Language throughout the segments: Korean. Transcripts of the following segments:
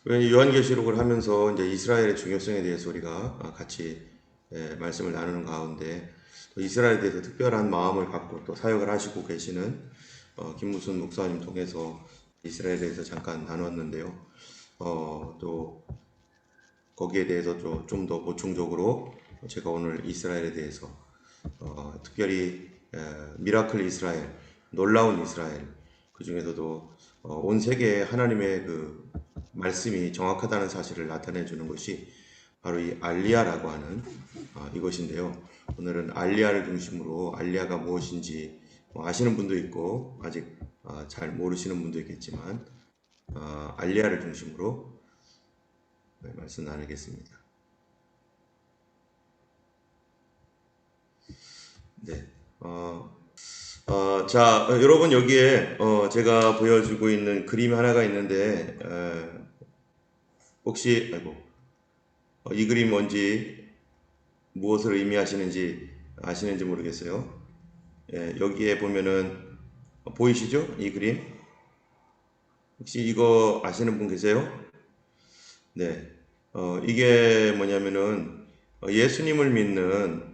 요한계시록을 하면서 이제 이스라엘의 중요성에 대해서 우리가 같이 말씀을 나누는 가운데 또 이스라엘에 대해서 특별한 마음을 갖고 또 사역을 하시고 계시는 김무순 목사님 통해서 이스라엘에 대해서 잠깐 나눴는데요. 또 거기에 대해서 좀 더 보충적으로 제가 오늘 이스라엘에 대해서 특별히 미라클 이스라엘, 놀라운 이스라엘, 그 중에서도 온 세계에 하나님의 그 말씀이 정확하다는 사실을 나타내 주는 것이 바로 이 알리야라고 하는 이것인데요. 오늘은 알리야를 중심으로 알리야가 무엇인지 아시는 분도 있고 아직 잘 모르시는 분도 있겠지만 알리야를 중심으로 말씀 나누겠습니다. 네. 자, 여러분 여기에 제가 보여주고 있는 그림 하나가 있는데 혹시 이 그림 뭔지 무엇을 의미하시는지 아시는지 모르겠어요. 여기에 보면은 보이시죠? 이 그림 혹시 이거 아시는 분 계세요? 네. 이게 뭐냐면은 예수님을 믿는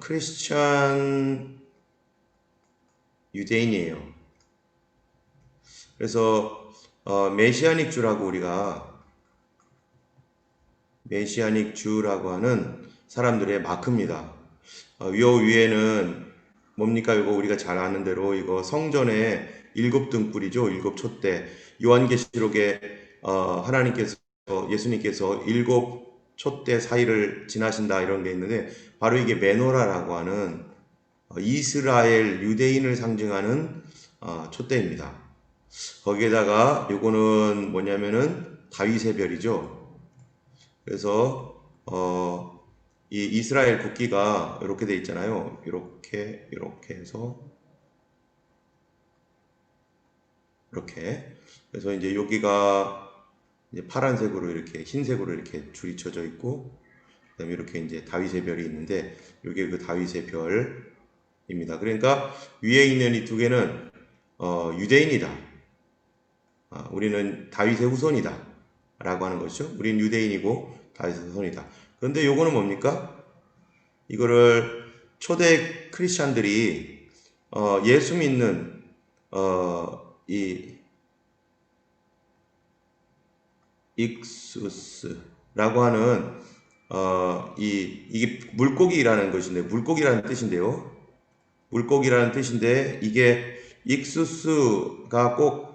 크리스찬 유대인이에요. 그래서 메시아닉 주라고 하는 사람들의 마크입니다. 요 위에는 뭡니까? 이거 우리가 잘 아는 대로 이거 성전의 일곱 등불이죠. 일곱 촛대. 요한계시록에 하나님께서 예수님께서 일곱 촛대 사이를 지나신다 이런 게 있는데 바로 이게 메노라라고 하는 이스라엘 유대인을 상징하는 촛대입니다. 거기에다가 요거는 뭐냐면은 다윗의 별이죠. 그래서 이 이스라엘 국기가 이렇게 돼 있잖아요. 이렇게 해서 이렇게. 그래서 이제 여기가 이제 파란색으로 이렇게 흰색으로 이렇게 줄이 쳐져 있고 그다음에 이렇게 이제 다윗의 별이 있는데 이게 그 다윗의 별입니다. 그러니까 위에 있는 이 두 개는 유대인이다. 우리는 다윗의 후손이다. 라고 하는 것이죠. 우리는 유대인이고 다윗의 후손이다. 그런데 요거는 뭡니까? 이거를 초대 크리스찬들이 예수 믿는 이 익수스라고 하는 이게 물고기라는 것인데 물고기라는 뜻인데요. 물고기라는 뜻인데 이게 익수스가 꼭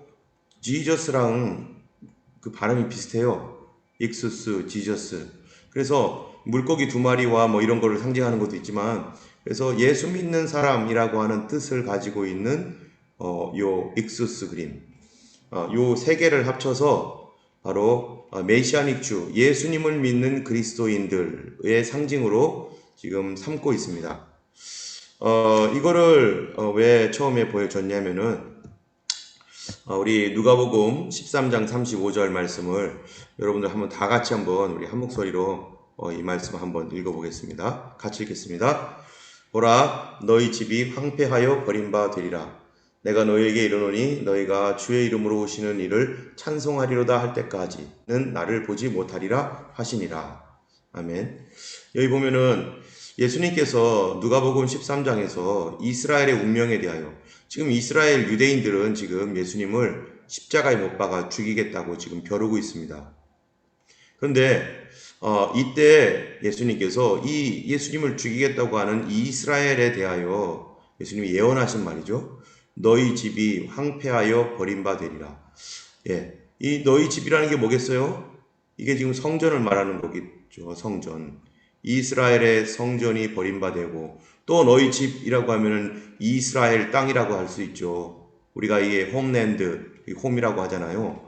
지저스랑 그 발음이 비슷해요. 익수스, 지저스. 그래서 물고기 두 마리와 뭐 이런 거를 상징하는 것도 있지만 그래서 예수 믿는 사람이라고 하는 뜻을 가지고 있는 요 익수스 그림. 요 세 개를 합쳐서 바로 메시아닉 주, 예수님을 믿는 그리스도인들의 상징으로 지금 삼고 있습니다. 이거를 왜 처음에 보여줬냐면은 우리 누가복음 13장 35절 말씀을 여러분들 한번 다 같이 한번 우리 한 목소리로 이 말씀 한번 읽어보겠습니다. 같이 읽겠습니다. 보라, 너희 집이 황폐하여 버림바 되리라. 내가 너희에게 이르노니 너희가 주의 이름으로 오시는 이를 찬송하리로다 할 때까지는 나를 보지 못하리라 하시니라. 아멘. 여기 보면은 예수님께서 누가복음 13장에서 이스라엘의 운명에 대하여 지금 이스라엘 유대인들은 지금 예수님을 십자가에 못 박아 죽이겠다고 지금 벼르고 있습니다. 그런데 이때 예수님께서 이 예수님을 죽이겠다고 하는 이스라엘에 대하여 예수님이 예언하신 말이죠. 너희 집이 황폐하여 버림받으리라. 예, 이 너희 집이라는 게 뭐겠어요? 이게 지금 성전을 말하는 거겠죠. 성전. 이스라엘의 성전이 버림받고 또 너희 집이라고 하면은 이스라엘 땅이라고 할 수 있죠. 우리가 이게 홈랜드, 홈이라고 하잖아요.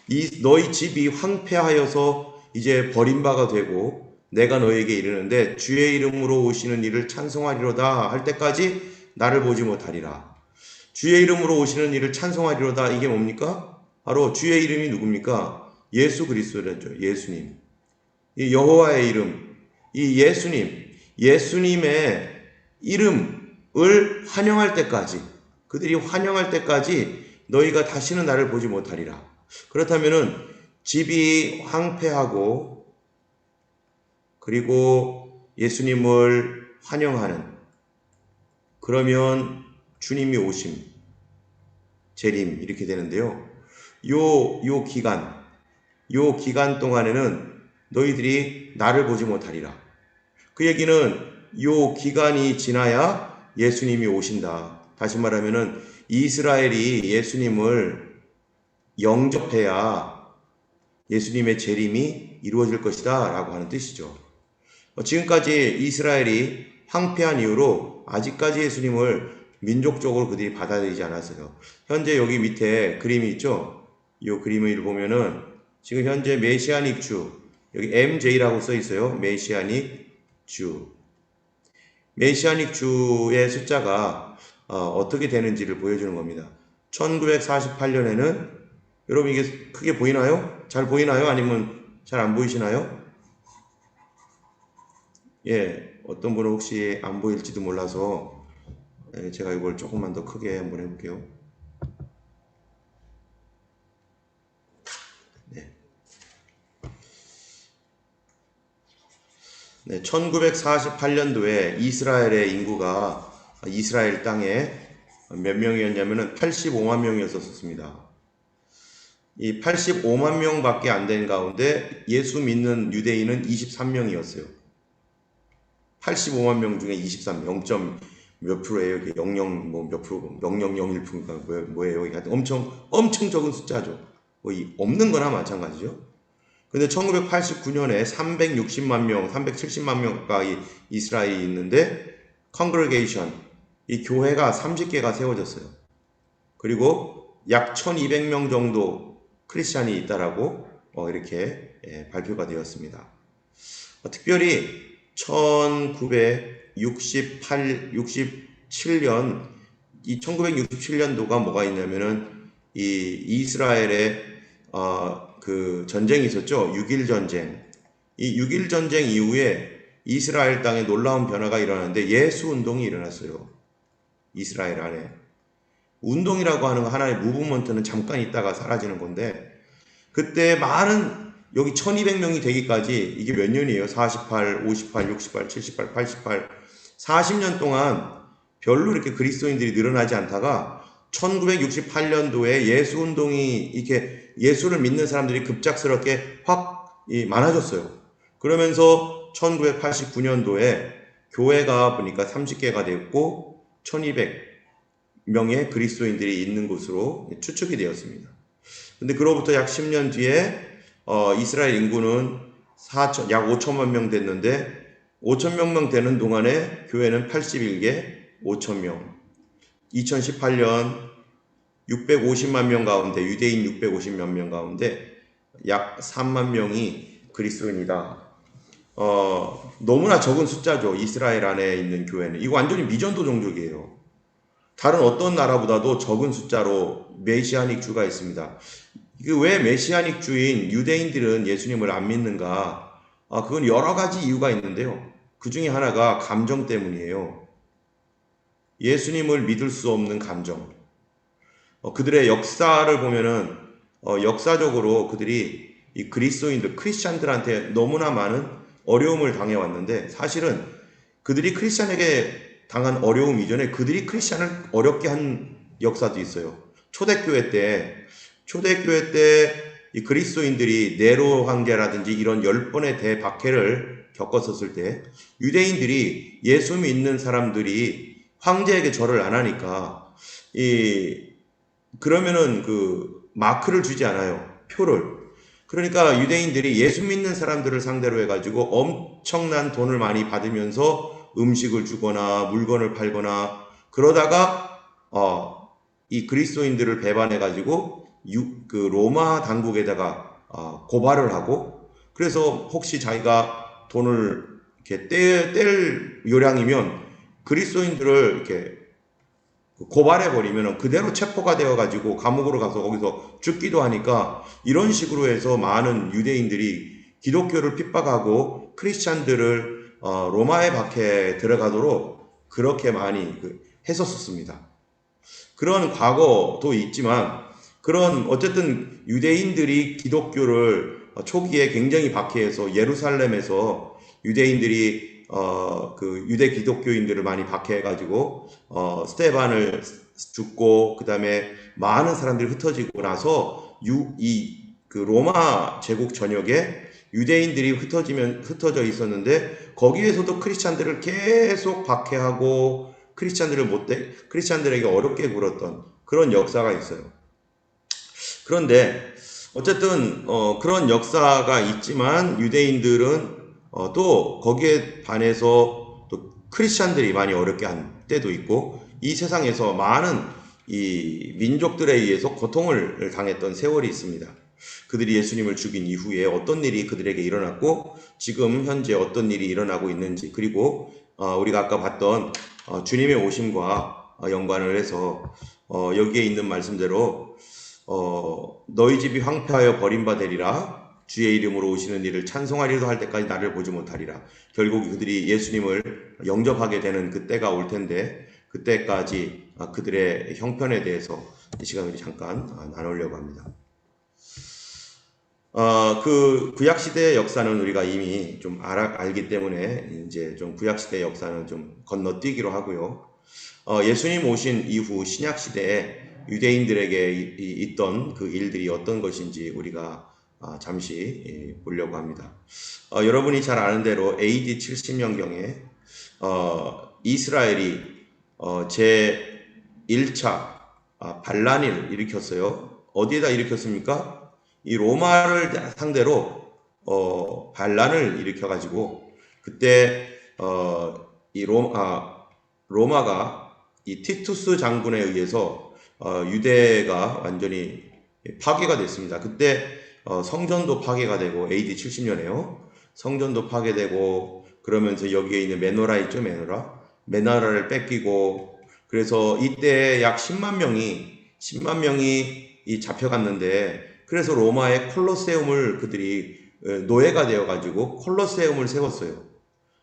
이 너희 집이 황폐하여서 이제 버림바가 되고 내가 너에게 이르는데 주의 이름으로 오시는 이를 찬송하리로다 할 때까지 나를 보지 못하리라. 주의 이름으로 오시는 이를 찬송하리로다 이게 뭡니까? 바로 주의 이름이 누굽니까? 예수 그리스도죠. 예수님. 이 여호와의 이름, 이 예수님의 이름을 환영할 때까지, 그들이 환영할 때까지 너희가 다시는 나를 보지 못하리라. 그렇다면은 집이 황폐하고 그리고 예수님을 환영하는, 그러면 주님이 오심, 재림 이렇게 되는데요. 요 기간 동안에는 너희들이 나를 보지 못하리라. 그 얘기는 요 기간이 지나야 예수님이 오신다. 다시 말하면은 이스라엘이 예수님을 영접해야 예수님의 재림이 이루어질 것이다 라고 하는 뜻이죠. 지금까지 이스라엘이 황폐한 이유로 아직까지 예수님을 민족적으로 그들이 받아들이지 않았어요. 현재 여기 밑에 그림이 있죠? 이 그림을 보면은 지금 현재 메시아닉 주, 여기 MJ라고 써 있어요. 메시아닉 주. 메시아닉 주의 숫자가 어떻게 되는지를 보여주는 겁니다. 1948년에는 여러분 이게 크게 보이나요? 잘 보이나요? 아니면 잘 안 보이시나요? 예, 어떤 분은 혹시 안 보일지도 몰라서 제가 이걸 조금만 더 크게 한번 해볼게요. 네, 1948년도에 이스라엘의 인구가 이스라엘 땅에 몇 명이었냐면은 85만 명이었었습니다. 이 85만 명밖에 안 된 가운데 예수 믿는 유대인은 23명이었어요. 85만 명 중에 23, 0. 몇 프로예요? 이게 00 뭐 몇 프로, 0001%인가 뭐예요? 이게 하여튼 엄청 적은 숫자죠. 거의 없는 거나 마찬가지죠. 근데 1989년에 360만 명, 370만 명 가까이 이스라엘이 있는데 congregation, 이 교회가 30개가 세워졌어요. 그리고 약 1200명 정도 크리스찬이 있다라고 이렇게 발표가 되었습니다. 특별히 1967년, 이 1967년도가 뭐가 있냐면은 이 이스라엘의 그 전쟁이 있었죠. 6.1 전쟁. 이 6.1 전쟁 이후에 이스라엘 땅에 놀라운 변화가 일어났는데 예수 운동이 일어났어요. 이스라엘 안에. 운동이라고 하는 거 하나의 무브먼트는 잠깐 있다가 사라지는 건데, 그때 많은, 여기 1200명이 되기까지 이게 몇 년이에요? 48, 58, 68, 78, 88, 40년 동안 별로 이렇게 그리스도인들이 늘어나지 않다가 1968년도에 예수 운동이 이렇게 예수를 믿는 사람들이 급작스럽게 확 많아졌어요. 그러면서 1989년도에 교회가 보니까 30개가 됐고 1200명의 그리스도인들이 있는 곳으로 추측이 되었습니다. 근데 그로부터 약 10년 뒤에 이스라엘 인구는 약 5천만 명 됐는데 5천명 되는 동안에 교회는 81개, 5천명. 2018년 650만 명 가운데, 유대인 650몇 명 가운데 약 3만 명이 그리스도인이다. 너무나 적은 숫자죠. 이스라엘 안에 있는 교회는. 이거 완전히 미전도 종족이에요. 다른 어떤 나라보다도 적은 숫자로 메시아닉 주가 있습니다. 왜 메시아닉 주인 유대인들은 예수님을 안 믿는가? 그건 여러 가지 이유가 있는데요. 그 중에 하나가 감정 때문이에요. 예수님을 믿을 수 없는 감정. 그들의 역사를 보면은 역사적으로 그들이 이 그리스도인들, 크리스찬들한테 너무나 많은 어려움을 당해왔는데, 사실은 그들이 크리스찬에게 당한 어려움 이전에 그들이 크리스찬을 어렵게 한 역사도 있어요. 초대교회 때 이 그리스도인들이 네로 황제라든지 이런 10번의 대박해를 겪었었을 때 유대인들이 예수 믿는 사람들이 황제에게 절을 안 하니까 그러면은 그 마크를 주지 않아요. 표를. 그러니까 유대인들이 예수 믿는 사람들을 상대로 해가지고 엄청난 돈을 많이 받으면서 음식을 주거나 물건을 팔거나 그러다가 이 그리스도인들을 배반해가지고 그 로마 당국에다가 고발을 하고, 그래서 혹시 자기가 돈을 이렇게 뗄 요량이면 그리스도인들을 이렇게 고발해버리면 그대로 체포가 되어가지고 감옥으로 가서 거기서 죽기도 하니까, 이런 식으로 해서 많은 유대인들이 기독교를 핍박하고 크리스찬들을 로마의 박해에 들어가도록 그렇게 많이 했었습니다. 그런 과거도 있지만 그런 어쨌든 유대인들이 기독교를 초기에 굉장히 박해해서 예루살렘에서 유대인들이 그 유대 기독교인들을 많이 박해해가지고 스테반을 죽고 그 다음에 많은 사람들이 흩어지고 나서 그 로마 제국 전역에 유대인들이 흩어져 있었는데 거기에서도 크리스찬들을 계속 박해하고 크리스찬들에게 어렵게 굴었던 그런 역사가 있어요. 그런데 어쨌든 그런 역사가 있지만 유대인들은 또 거기에 반해서 또 크리스찬들이 많이 어렵게 한 때도 있고 이 세상에서 많은 이 민족들에 의해서 고통을 당했던 세월이 있습니다. 그들이 예수님을 죽인 이후에 어떤 일이 그들에게 일어났고 지금 현재 어떤 일이 일어나고 있는지 그리고 우리가 아까 봤던 주님의 오심과 연관을 해서 여기에 있는 말씀대로 너희 집이 황폐하여 버림받으리라 주의 이름으로 오시는 이를 찬송하리도 할 때까지 나를 보지 못하리라. 결국 그들이 예수님을 영접하게 되는 그때가 올 텐데 그때까지 그들의 형편에 대해서 이 시간에 잠깐 나누려고 합니다. 그 구약시대의 역사는 우리가 이미 좀 알기 때문에 이제 좀 구약시대의 역사는 좀 건너뛰기로 하고요. 예수님 오신 이후 신약시대에 유대인들에게 있던 그 일들이 어떤 것인지 우리가 잠시 보려고 합니다. 여러분이 잘 아는 대로 AD 70년경에 이스라엘이 제 1차 반란을 일으켰어요. 어디에다 일으켰습니까? 이 로마를 상대로 반란을 일으켜가지고 그때 이 로마가 이 티투스 장군에 의해서 유대가 완전히 파괴가 됐습니다. 그때 성전도 파괴가 되고 AD 70년에요. 성전도 파괴되고 그러면서 여기에 있는 메노라 있죠, 메노라를 뺏기고 그래서 이때 약 10만 명이 잡혀갔는데 그래서 로마의 콜로세움을 그들이 노예가 되어가지고 콜로세움을 세웠어요.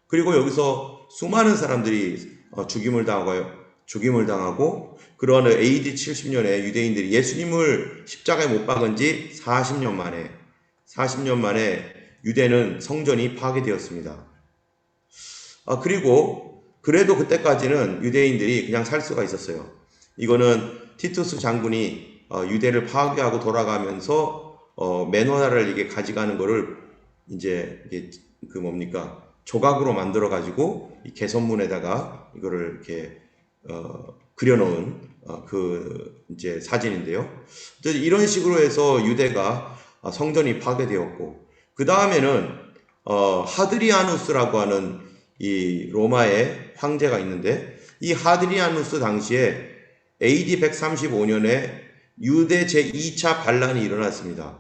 그리고 여기서 수많은 사람들이 죽임을 당하고 그러한 AD 70년에 유대인들이 예수님을 십자가에 못 박은 지 40년 만에 유대는 성전이 파괴되었습니다. 그리고 그래도 그때까지는 유대인들이 그냥 살 수가 있었어요. 이거는 티투스 장군이 유대를 파괴하고 돌아가면서 메노나를 이게 가져가는 거를 이제 이게 그 뭡니까 조각으로 만들어 가지고 이 개선문에다가 이거를 이렇게 그려놓은 그 이제 사진인데요. 이런 식으로 해서 유대가 성전이 파괴되었고 그 다음에는 하드리아누스라고 하는 이 로마의 황제가 있는데 이 하드리아누스 당시에 AD 135년에 유대 제2차 반란이 일어났습니다.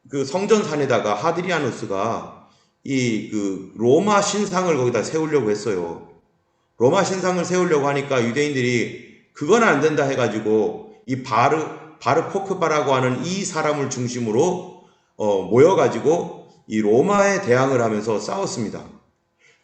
그 성전산에다가 하드리아누스가 그 로마 신상을 거기다 세우려고 했어요. 로마 신상을 세우려고 하니까 유대인들이 그건 안 된다 해가지고 이 바르코크바라고 하는 이 사람을 중심으로 모여가지고 이 로마에 대항을 하면서 싸웠습니다.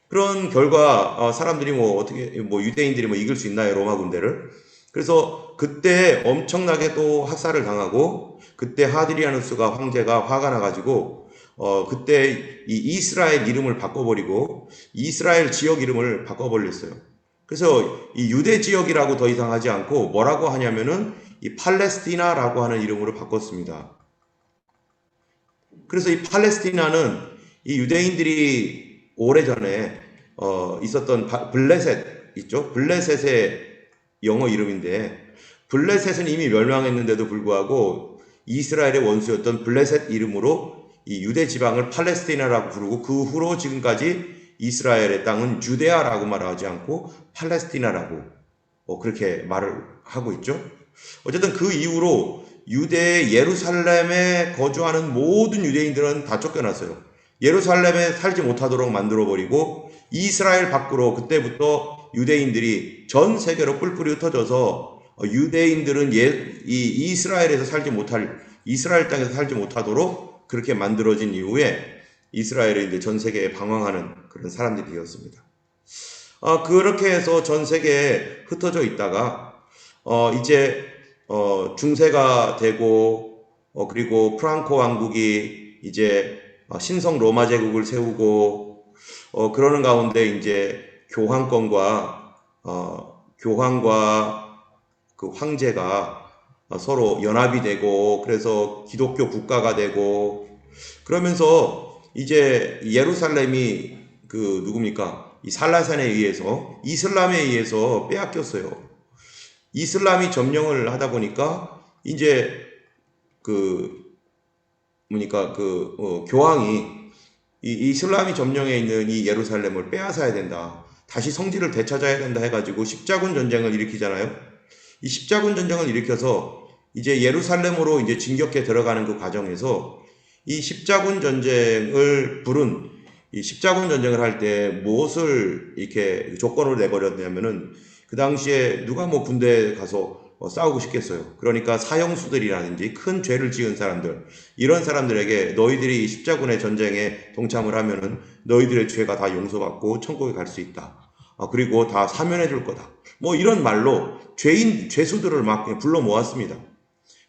그런 결과 사람들이 유대인들이 이길 수 있나요, 로마 군대를? 그래서 그때 엄청나게 또 학살을 당하고 그때 하드리아누스가 황제가 화가 나가지고 그때 이 이스라엘 이름을 바꿔버리고 이스라엘 지역 이름을 바꿔버렸어요. 그래서 이 유대 지역이라고 더 이상 하지 않고 뭐라고 하냐면은 이 팔레스티나라고 하는 이름으로 바꿨습니다. 그래서 이 팔레스티나는 이 유대인들이 오래전에 있었던 블레셋 있죠? 블레셋의 영어 이름인데 블레셋은 이미 멸망했는데도 불구하고 이스라엘의 원수였던 블레셋 이름으로 이 유대 지방을 팔레스티나라고 부르고 그 후로 지금까지 이스라엘의 땅은 유데아라고 말하지 않고 팔레스티나라고 그렇게 말을 하고 있죠. 어쨌든 그 이후로 유대 예루살렘에 거주하는 모든 유대인들은 다 쫓겨났어요. 예루살렘에 살지 못하도록 만들어버리고 이스라엘 밖으로 그때부터 유대인들이 전 세계로 뿔뿔이 흩어져서 유대인들은 이스라엘 땅에서 살지 못하도록 그렇게 만들어진 이후에 이스라엘이 이제 전 세계에 방황하는 그런 사람들이 되었습니다. 그렇게 해서 전 세계에 흩어져 있다가 이제 중세가 되고 그리고 프랑코 왕국이 이제 신성 로마 제국을 세우고 그러는 가운데 이제 교황과 그 황제가 서로 연합이 되고 그래서 기독교 국가가 되고 그러면서 이제 예루살렘이 그 누굽니까? 이 살라산에 의해서 이슬람에 의해서 빼앗겼어요. 이슬람이 점령을 하다 보니까 이제 그 뭐니까 교황이 이 이슬람이 점령해 있는 이 예루살렘을 빼앗아야 된다. 다시 성지를 되찾아야 된다 해가지고 십자군 전쟁을 일으키잖아요. 이 십자군 전쟁을 일으켜서 이제 예루살렘으로 이제 진격해 들어가는 그 과정에서 이 십자군 전쟁을 할 때 무엇을 이렇게 조건으로 내버렸냐면은 그 당시에 누가 뭐 군대에 가서 싸우고 싶겠어요. 그러니까 사형수들이라든지 큰 죄를 지은 사람들, 이런 사람들에게 너희들이 십자군의 전쟁에 동참을 하면은 너희들의 죄가 다 용서받고 천국에 갈 수 있다. 그리고 다 사면해 줄 거다. 뭐 이런 말로 죄수들을 막 불러 모았습니다.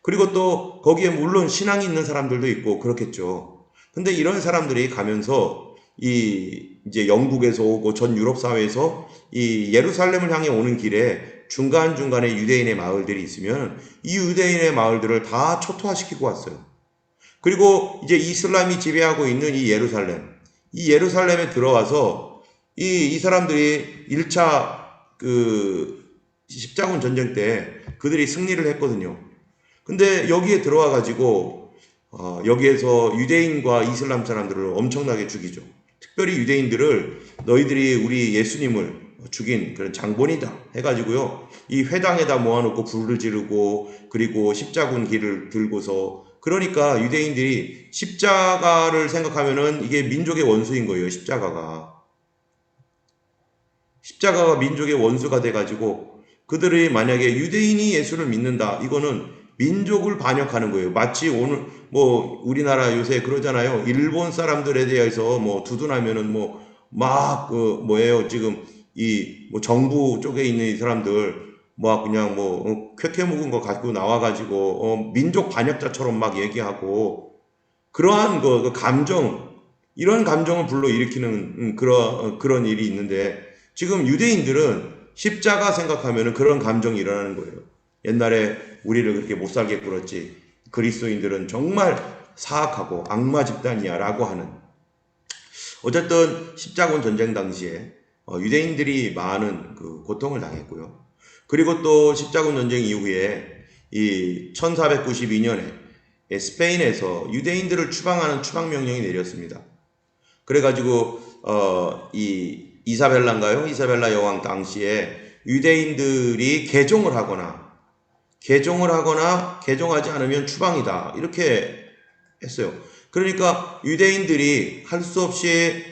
그리고 또 거기에 물론 신앙이 있는 사람들도 있고 그렇겠죠. 근데 이런 사람들이 가면서 이제 영국에서 오고 전 유럽 사회에서 이 예루살렘을 향해 오는 길에 중간중간에 유대인의 마을들이 있으면 이 유대인의 마을들을 다 초토화시키고 왔어요. 그리고 이제 이슬람이 지배하고 있는 이 예루살렘에 들어와서 이 사람들이 1차 그 십자군 전쟁 때 그들이 승리를 했거든요. 근데 여기에 들어와 가지고 여기에서 유대인과 이슬람 사람들을 엄청나게 죽이죠. 특별히 유대인들을 너희들이 우리 예수님을 죽인 그런 장본이다 해가지고요. 이 회당에다 모아놓고 불을 지르고 그리고 십자군 길을 들고서 그러니까 유대인들이 십자가를 생각하면은 이게 민족의 원수인 거예요. 십자가가 민족의 원수가 돼가지고 그들이 만약에 유대인이 예수를 믿는다 이거는 민족을 반역하는 거예요. 마치 오늘 뭐 우리나라 요새 그러잖아요. 일본 사람들에 대해서 뭐 두둔하면은 뭐 막 그 뭐예요 지금 이 뭐 정부 쪽에 있는 이 사람들 뭐 그냥 뭐 쾌쾌 묵은 거 가지고 나와가지고 민족 반역자처럼 막 얘기하고 그러한 그 감정 이런 감정을 불러일으키는 그런 일이 있는데 지금 유대인들은 십자가 생각하면 그런 감정이 일어나는 거예요. 옛날에 우리를 그렇게 못 살게 굴었지 그리스도인들은 정말 사악하고 악마 집단이야 라고 하는 어쨌든 십자군 전쟁 당시에 유대인들이 많은 그 고통을 당했고요. 그리고 또 십자군 전쟁 이후에 이 1492년에 스페인에서 유대인들을 추방하는 추방 명령이 내렸습니다. 그래가지고 이 이사벨라인가요? 이사벨라 여왕 당시에 유대인들이 개종하지 않으면 추방이다 이렇게 했어요. 그러니까 유대인들이 할 수 없이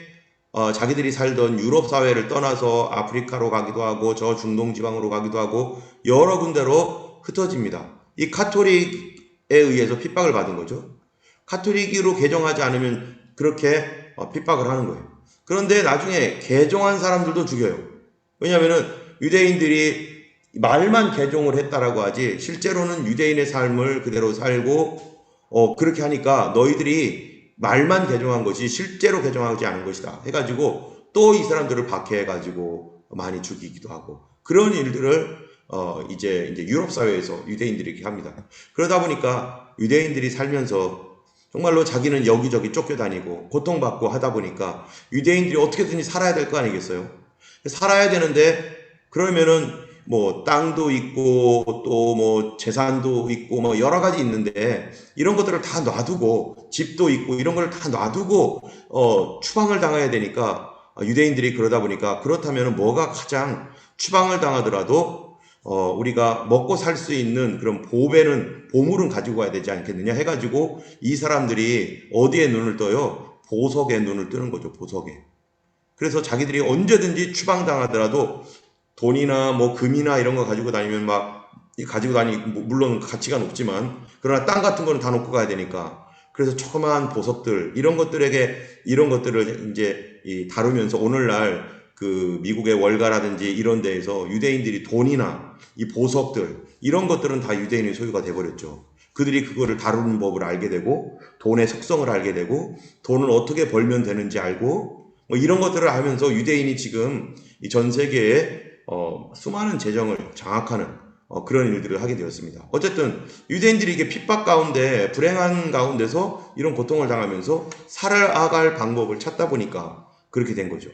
자기들이 살던 유럽 사회를 떠나서 아프리카로 가기도 하고 저 중동 지방으로 가기도 하고 여러 군데로 흩어집니다. 이 카톨릭에 의해서 핍박을 받은 거죠. 카톨릭으로 개종하지 않으면 그렇게 핍박을 하는 거예요. 그런데 나중에 개종한 사람들도 죽여요. 왜냐하면은 유대인들이 말만 개종을 했다라고 하지 실제로는 유대인의 삶을 그대로 살고 그렇게 하니까 너희들이 말만 개종한 것이 실제로 개종하지 않은 것이다 해가지고 또 이 사람들을 박해해가지고 많이 죽이기도 하고 그런 일들을 이제 유럽 사회에서 유대인들이 이렇게 합니다. 그러다 보니까 유대인들이 살면서 정말로 자기는 여기저기 쫓겨다니고 고통받고 하다 보니까 유대인들이 어떻게든지 살아야 될 거 아니겠어요? 살아야 되는데 그러면은 뭐 땅도 있고 또 뭐 재산도 있고 뭐 여러 가지 있는데 이런 것들을 다 놔두고 집도 있고 이런 걸 다 놔두고 추방을 당해야 되니까 유대인들이 그러다 보니까 그렇다면 뭐가 가장 추방을 당하더라도 우리가 먹고 살 수 있는 그런 보물은 가지고 가야 되지 않겠느냐 해가지고 이 사람들이 어디에 눈을 떠요? 보석에 눈을 뜨는 거죠. 보석에. 그래서 자기들이 언제든지 추방당하더라도 돈이나 뭐 금이나 이런 거 가지고 다니면 막 가지고 물론 가치가 높지만 그러나 땅 같은 거는 다 놓고 가야 되니까 그래서 조그마한 보석들 이런 것들을 이제 다루면서 오늘날 그 미국의 월가라든지 이런 데에서 유대인들이 돈이나 이 보석들 이런 것들은 다 유대인의 소유가 돼버렸죠. 그들이 그거를 다루는 법을 알게 되고 돈의 속성을 알게 되고 돈을 어떻게 벌면 되는지 알고 뭐 이런 것들을 알면서 유대인이 지금 이 전 세계에 수많은 재정을 장악하는 그런 일들을 하게 되었습니다. 어쨌든 유대인들이 이게 핍박 가운데 불행한 가운데서 이런 고통을 당하면서 살아갈 방법을 찾다 보니까 그렇게 된 거죠.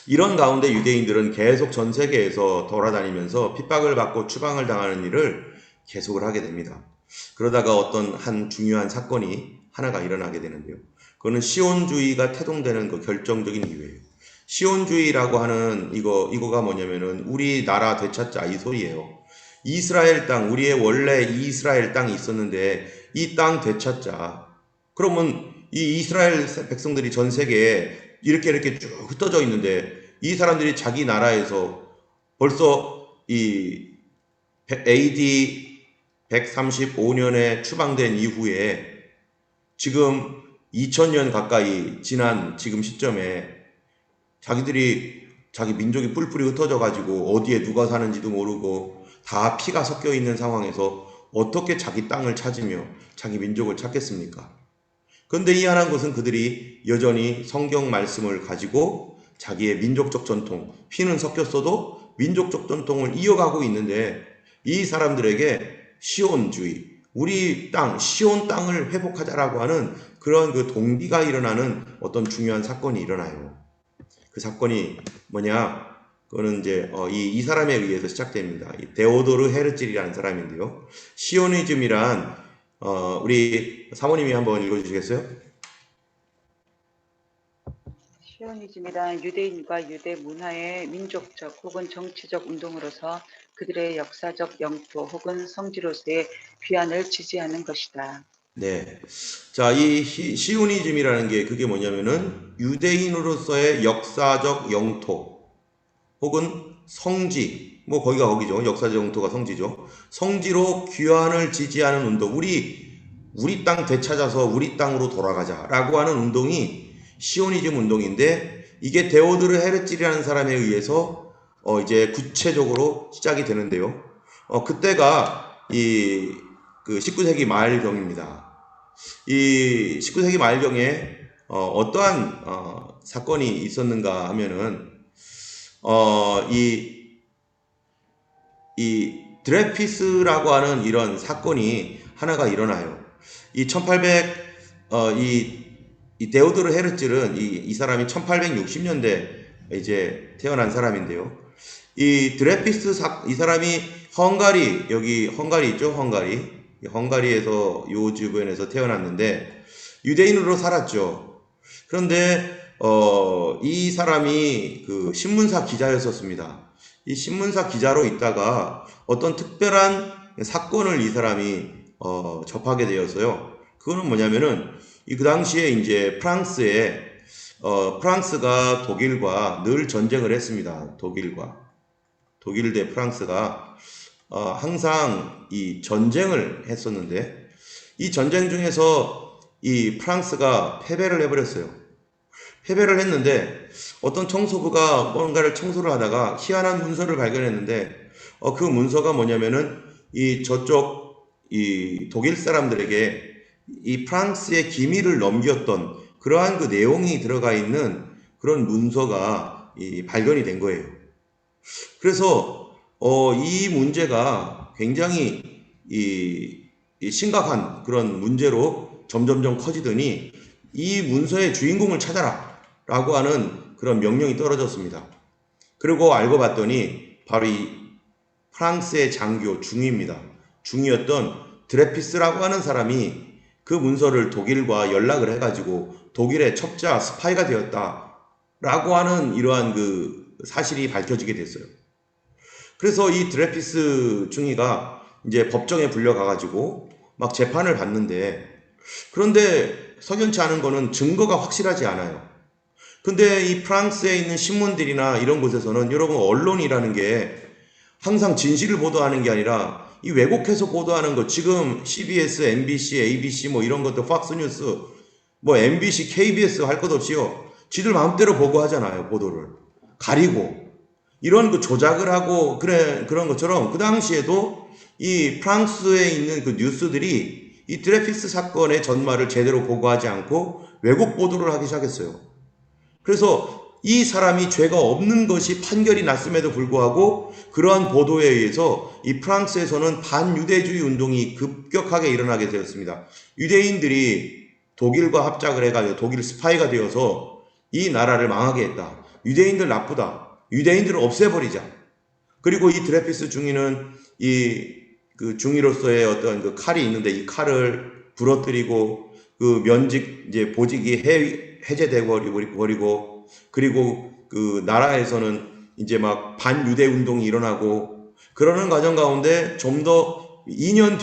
이런 가운데 유대인들은 계속 전 세계에서 돌아다니면서 핍박을 받고 추방을 당하는 일을 계속을 하게 됩니다. 그러다가 어떤 한 중요한 사건이 하나가 일어나게 되는데요. 그거는 시온주의가 태동되는 그 결정적인 이유예요. 시온주의라고 하는 이거가 뭐냐면은 우리나라 되찾자 이 소리예요. 이스라엘 땅, 우리의 원래 이스라엘 땅이 있었는데 이 땅 되찾자. 그러면 이 이스라엘 백성들이 전 세계에 이렇게 쭉 흩어져 있는데 이 사람들이 자기 나라에서 벌써 이 AD 135년에 추방된 이후에 지금 2000년 가까이 지난 지금 시점에 자기들이 자기 민족이 뿔뿔이 흩어져 가지고 어디에 누가 사는지도 모르고 다 피가 섞여 있는 상황에서 어떻게 자기 땅을 찾으며 자기 민족을 찾겠습니까? 그런데 희한한 것은 그들이 여전히 성경 말씀을 가지고 자기의 민족적 전통, 피는 섞였어도 민족적 전통을 이어가고 있는데 이 사람들에게 시온주의, 우리 땅, 시온 땅을 회복하자라고 하는 그런 그 동기가 일어나는 어떤 중요한 사건이 일어나요. 그 사건이 뭐냐? 그거는 이제 이 사람에 의해서 시작됩니다. 이 데오도르 헤르찔이라는 사람인데요. 시오니즘이란 우리 사모님이 한번 읽어주시겠어요? 시오니즘이란 유대인과 유대 문화의 민족적 혹은 정치적 운동으로서 그들의 역사적 영토 혹은 성지로서의 귀환을 지지하는 것이다. 네. 자, 이 시오니즘이라는 게 그게 뭐냐면은 유대인으로서의 역사적 영토 혹은 성지, 뭐 거기가 거기죠. 역사적 영토가 성지죠. 성지로 귀환을 지지하는 운동. 우리 땅 되찾아서 우리 땅으로 돌아가자라고 하는 운동이 시오니즘 운동인데 이게 데오드르 헤르찔이라는 사람에 의해서 이제 구체적으로 시작이 되는데요. 그때가 그 19세기 말경입니다. 이 19세기 말경에 어떠한 사건이 있었는가 하면은 이 드레피스라고 하는 이런 사건이 하나가 일어나요. 이 1800, 이 데오도르 헤르츠는 이 사람이 1860년대 이제 태어난 사람인데요. 이 드레피스 이 사람이 헝가리, 여기 헝가리 있죠? 헝가리에서 요 주변에서 태어났는데 유대인으로 살았죠. 그런데 이 사람이 그 신문사 기자였었습니다. 이 신문사 기자로 있다가 어떤 특별한 사건을 이 사람이 접하게 되었어요. 그거는 뭐냐면은 그 당시에 이제 프랑스가 독일과 늘 전쟁을 했습니다. 독일 대 프랑스가 항상 이 전쟁을 했었는데 이 전쟁 중에서 이 프랑스가 패배를 해버렸어요. 패배를 했는데 어떤 청소부가 뭔가를 청소를 하다가 희한한 문서를 발견했는데 그 문서가 뭐냐면은 이 독일 사람들에게 이 프랑스의 기밀을 넘겼던 그러한 그 내용이 들어가 있는 그런 문서가 발견이 된 거예요. 그래서 이 문제가 굉장히 심각한 그런 문제로 점점점 커지더니 이 문서의 주인공을 찾아라 라고 하는 그런 명령이 떨어졌습니다. 그리고 알고 봤더니 바로 이 프랑스의 장교 중위입니다. 중위였던 드레피스라고 하는 사람이 그 문서를 독일과 연락을 해가지고 독일의 첩자 스파이가 되었다라고 하는 이러한 그 사실이 밝혀지게 됐어요. 그래서 이 드레피스 중위가 이제 법정에 불려가가지고 막 재판을 받는데 그런데 석연치 않은 거는 증거가 확실하지 않아요. 근데 이 프랑스에 있는 신문들이나 이런 곳에서는 여러분 언론이라는 게 항상 진실을 보도하는 게 아니라 이 왜곡해서 보도하는 거 지금 CBS, MBC, ABC 뭐 이런 것도 팍스뉴스 뭐 MBC, KBS 할 것 없이요. 지들 마음대로 보고 하잖아요. 보도를. 가리고 이런 그 조작을 하고 그런 것처럼 그 당시에도 이 프랑스에 있는 그 뉴스들이 이 드레피스 사건의 전말을 제대로 보고하지 않고 왜곡 보도를 하기 시작했어요. 그래서 이 사람이 죄가 없는 것이 판결이 났음에도 불구하고 그러한 보도에 의해서 이 프랑스에서는 반유대주의 운동이 급격하게 일어나게 되었습니다. 유대인들이 독일과 합작을 해가지고 독일 스파이가 되어서 이 나라를 망하게 했다. 유대인들 나쁘다. 유대인들을 없애버리자. 그리고 이 드레피스 중위는 그 중위로서의 어떤 그 칼이 있는데 이 칼을 부러뜨리고 그 면직 이제 보직이 해제되고 버리고 그리고 그 나라에서는 이제 막 반유대 운동이 일어나고 그러는 과정 가운데 좀 더 2년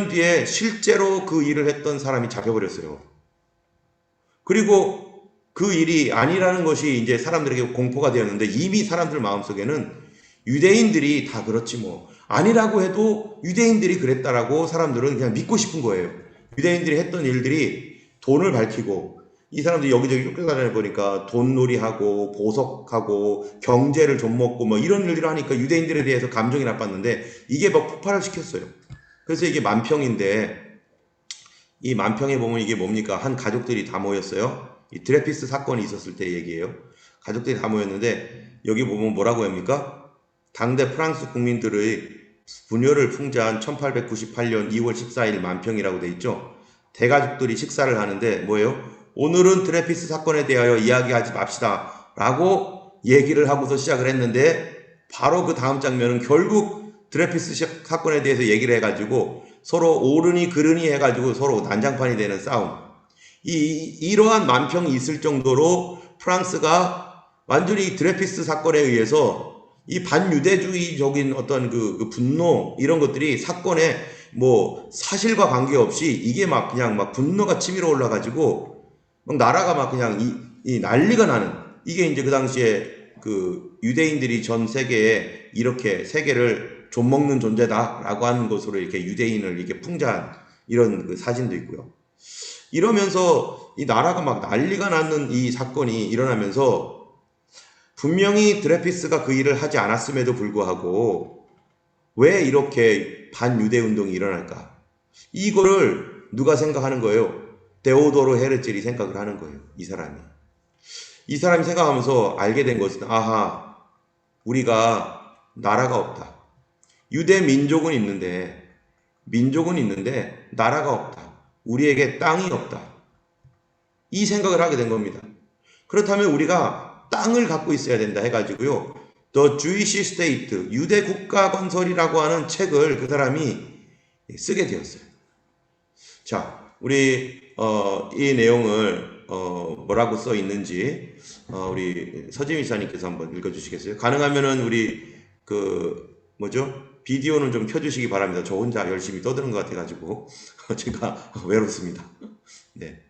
뒤에 실제로 그 일을 했던 사람이 잡혀버렸어요. 그리고 그 일이 아니라는 것이 이제 사람들에게 공포가 되었는데 이미 사람들 마음속에는 유대인들이 다 그렇지 뭐 아니라고 해도 유대인들이 그랬다라고 사람들은 그냥 믿고 싶은 거예요. 유대인들이 했던 일들이 돈을 밝히고 이 사람들이 여기저기 쫓겨다니다 보니까 돈놀이하고 보석하고 경제를 좀먹고 뭐 이런 일들을 하니까 유대인들에 대해서 감정이 나빴는데 이게 막 폭발을 시켰어요. 그래서 이게 만평인데 이 만평에 보면 이게 뭡니까? 한 가족들이 다 모였어요. 이 드레피스 사건이 있었을 때 얘기예요. 가족들이 다 모였는데 여기 보면 뭐라고 합니까? 당대 프랑스 국민들의 분열을 풍자한 1898년 2월 14일 만평이라고 돼 있죠. 대가족들이 식사를 하는데 뭐예요? 오늘은 드레피스 사건에 대하여 이야기하지 맙시다 라고 얘기를 하고서 시작을 했는데 바로 그 다음 장면은 결국 드레피스 사건에 대해서 얘기를 해가지고 서로 옳으니 그르니 해가지고 서로 난장판이 되는 싸움. 이러한 만평이 있을 정도로 프랑스가 완전히 드레피스 사건에 의해서 이 반유대주의적인 어떤 그 분노 이런 것들이 사건에 뭐 사실과 관계없이 이게 막 그냥 막 분노가 치밀어 올라가지고 막 나라가 막 그냥 이 난리가 나는 이게 이제 그 당시에 그 유대인들이 전 세계에 이렇게 세계를 좀먹는 존재다라고 하는 것으로 이렇게 유대인을 이렇게 풍자한 이런 그 사진도 있고요. 이러면서 이 나라가 막 난리가 나는 이 사건이 일어나면서 분명히 드레피스가 그 일을 하지 않았음에도 불구하고 왜 이렇게 반유대 운동이 일어날까? 이거를 누가 생각하는 거예요? 데오도르 헤르젤이 생각을 하는 거예요. 이 사람이 생각하면서 알게 된 것은 아하, 우리가 나라가 없다. 유대 민족은 있는데 나라가 없다. 우리에게 땅이 없다. 이 생각을 하게 된 겁니다. 그렇다면 우리가 땅을 갖고 있어야 된다 해가지고요. The Jewish State, 유대 국가 건설이라고 하는 책을 그 사람이 쓰게 되었어요. 자, 우리 이 내용을 뭐라고 써 있는지 우리 서지미 사님께서 한번 읽어주시겠어요? 가능하면은 우리 그 뭐죠? 비디오는 좀 켜주시기 바랍니다. 저 혼자 열심히 떠드는 것 같아가지고 제가 외롭습니다. 네.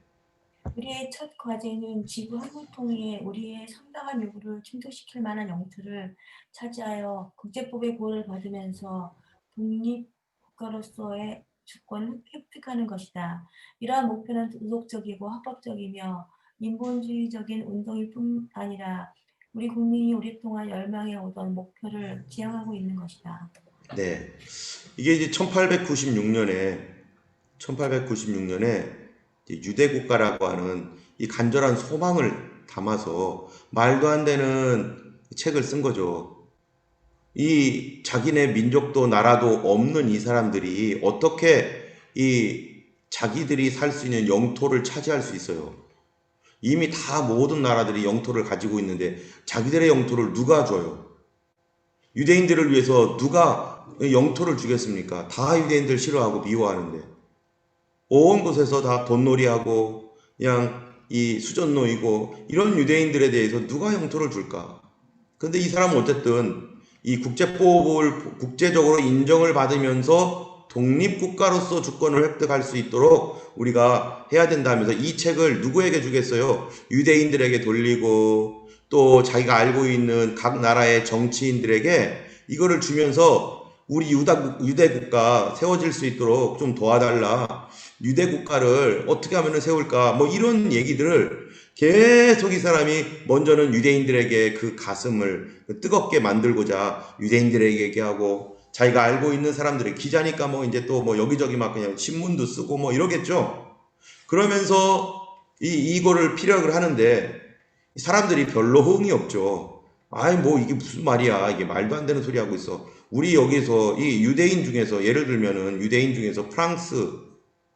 우리의 첫 과제는 지구 한국통일에 우리의 상당한 요구를 충족시킬 만한 영토를 차지하여 국제법의 보호를 받으면서 독립국가로서의 주권을 획득하는 것이다. 이러한 목표는 도덕적이고 합법적이며 인본주의적인 운동일 뿐 아니라 우리 국민이 오랫동안 열망해 오던 목표를 지향하고 있는 것이다. 네. 이게 이제 1896년에 유대 국가라고 하는 이 간절한 소망을 담아서 말도 안 되는 책을 쓴 거죠. 이 자기네 민족도 나라도 없는 이 사람들이 어떻게 이 자기들이 살 수 있는 영토를 차지할 수 있어요? 이미 다 모든 나라들이 영토를 가지고 있는데 자기들의 영토를 누가 줘요? 유대인들을 위해서 누가 영토를 주겠습니까? 다 유대인들 싫어하고 미워하는데 온 곳에서 다 돈놀이하고 그냥 이 수전 놓이고 이런 유대인들에 대해서 누가 영토를 줄까? 근데 이 사람은 어쨌든 이 국제법을 국제적으로 인정을 받으면서 독립국가로서 주권을 획득할 수 있도록 우리가 해야 된다면서 이 책을 누구에게 주겠어요? 유대인들에게 돌리고 또 자기가 알고 있는 각 나라의 정치인들에게 이거를 주면서 우리 유대 국가 세워질 수 있도록 좀 도와달라. 유대 국가를 어떻게 하면 세울까? 뭐 이런 얘기들을 계속 이 사람이 먼저는 유대인들에게 그 가슴을 뜨겁게 만들고자 유대인들에게 얘기하고, 자기가 알고 있는 사람들의 기자니까 뭐 이제 또 뭐 여기저기 막 그냥 신문도 쓰고 뭐 이러겠죠. 그러면서 이거를 피력을 하는데 사람들이 별로 호응이 없죠. 아이 뭐 이게 무슨 말이야, 이게 말도 안 되는 소리 하고 있어. 우리 여기서 이 유대인 중에서 예를 들면은 유대인 중에서 프랑스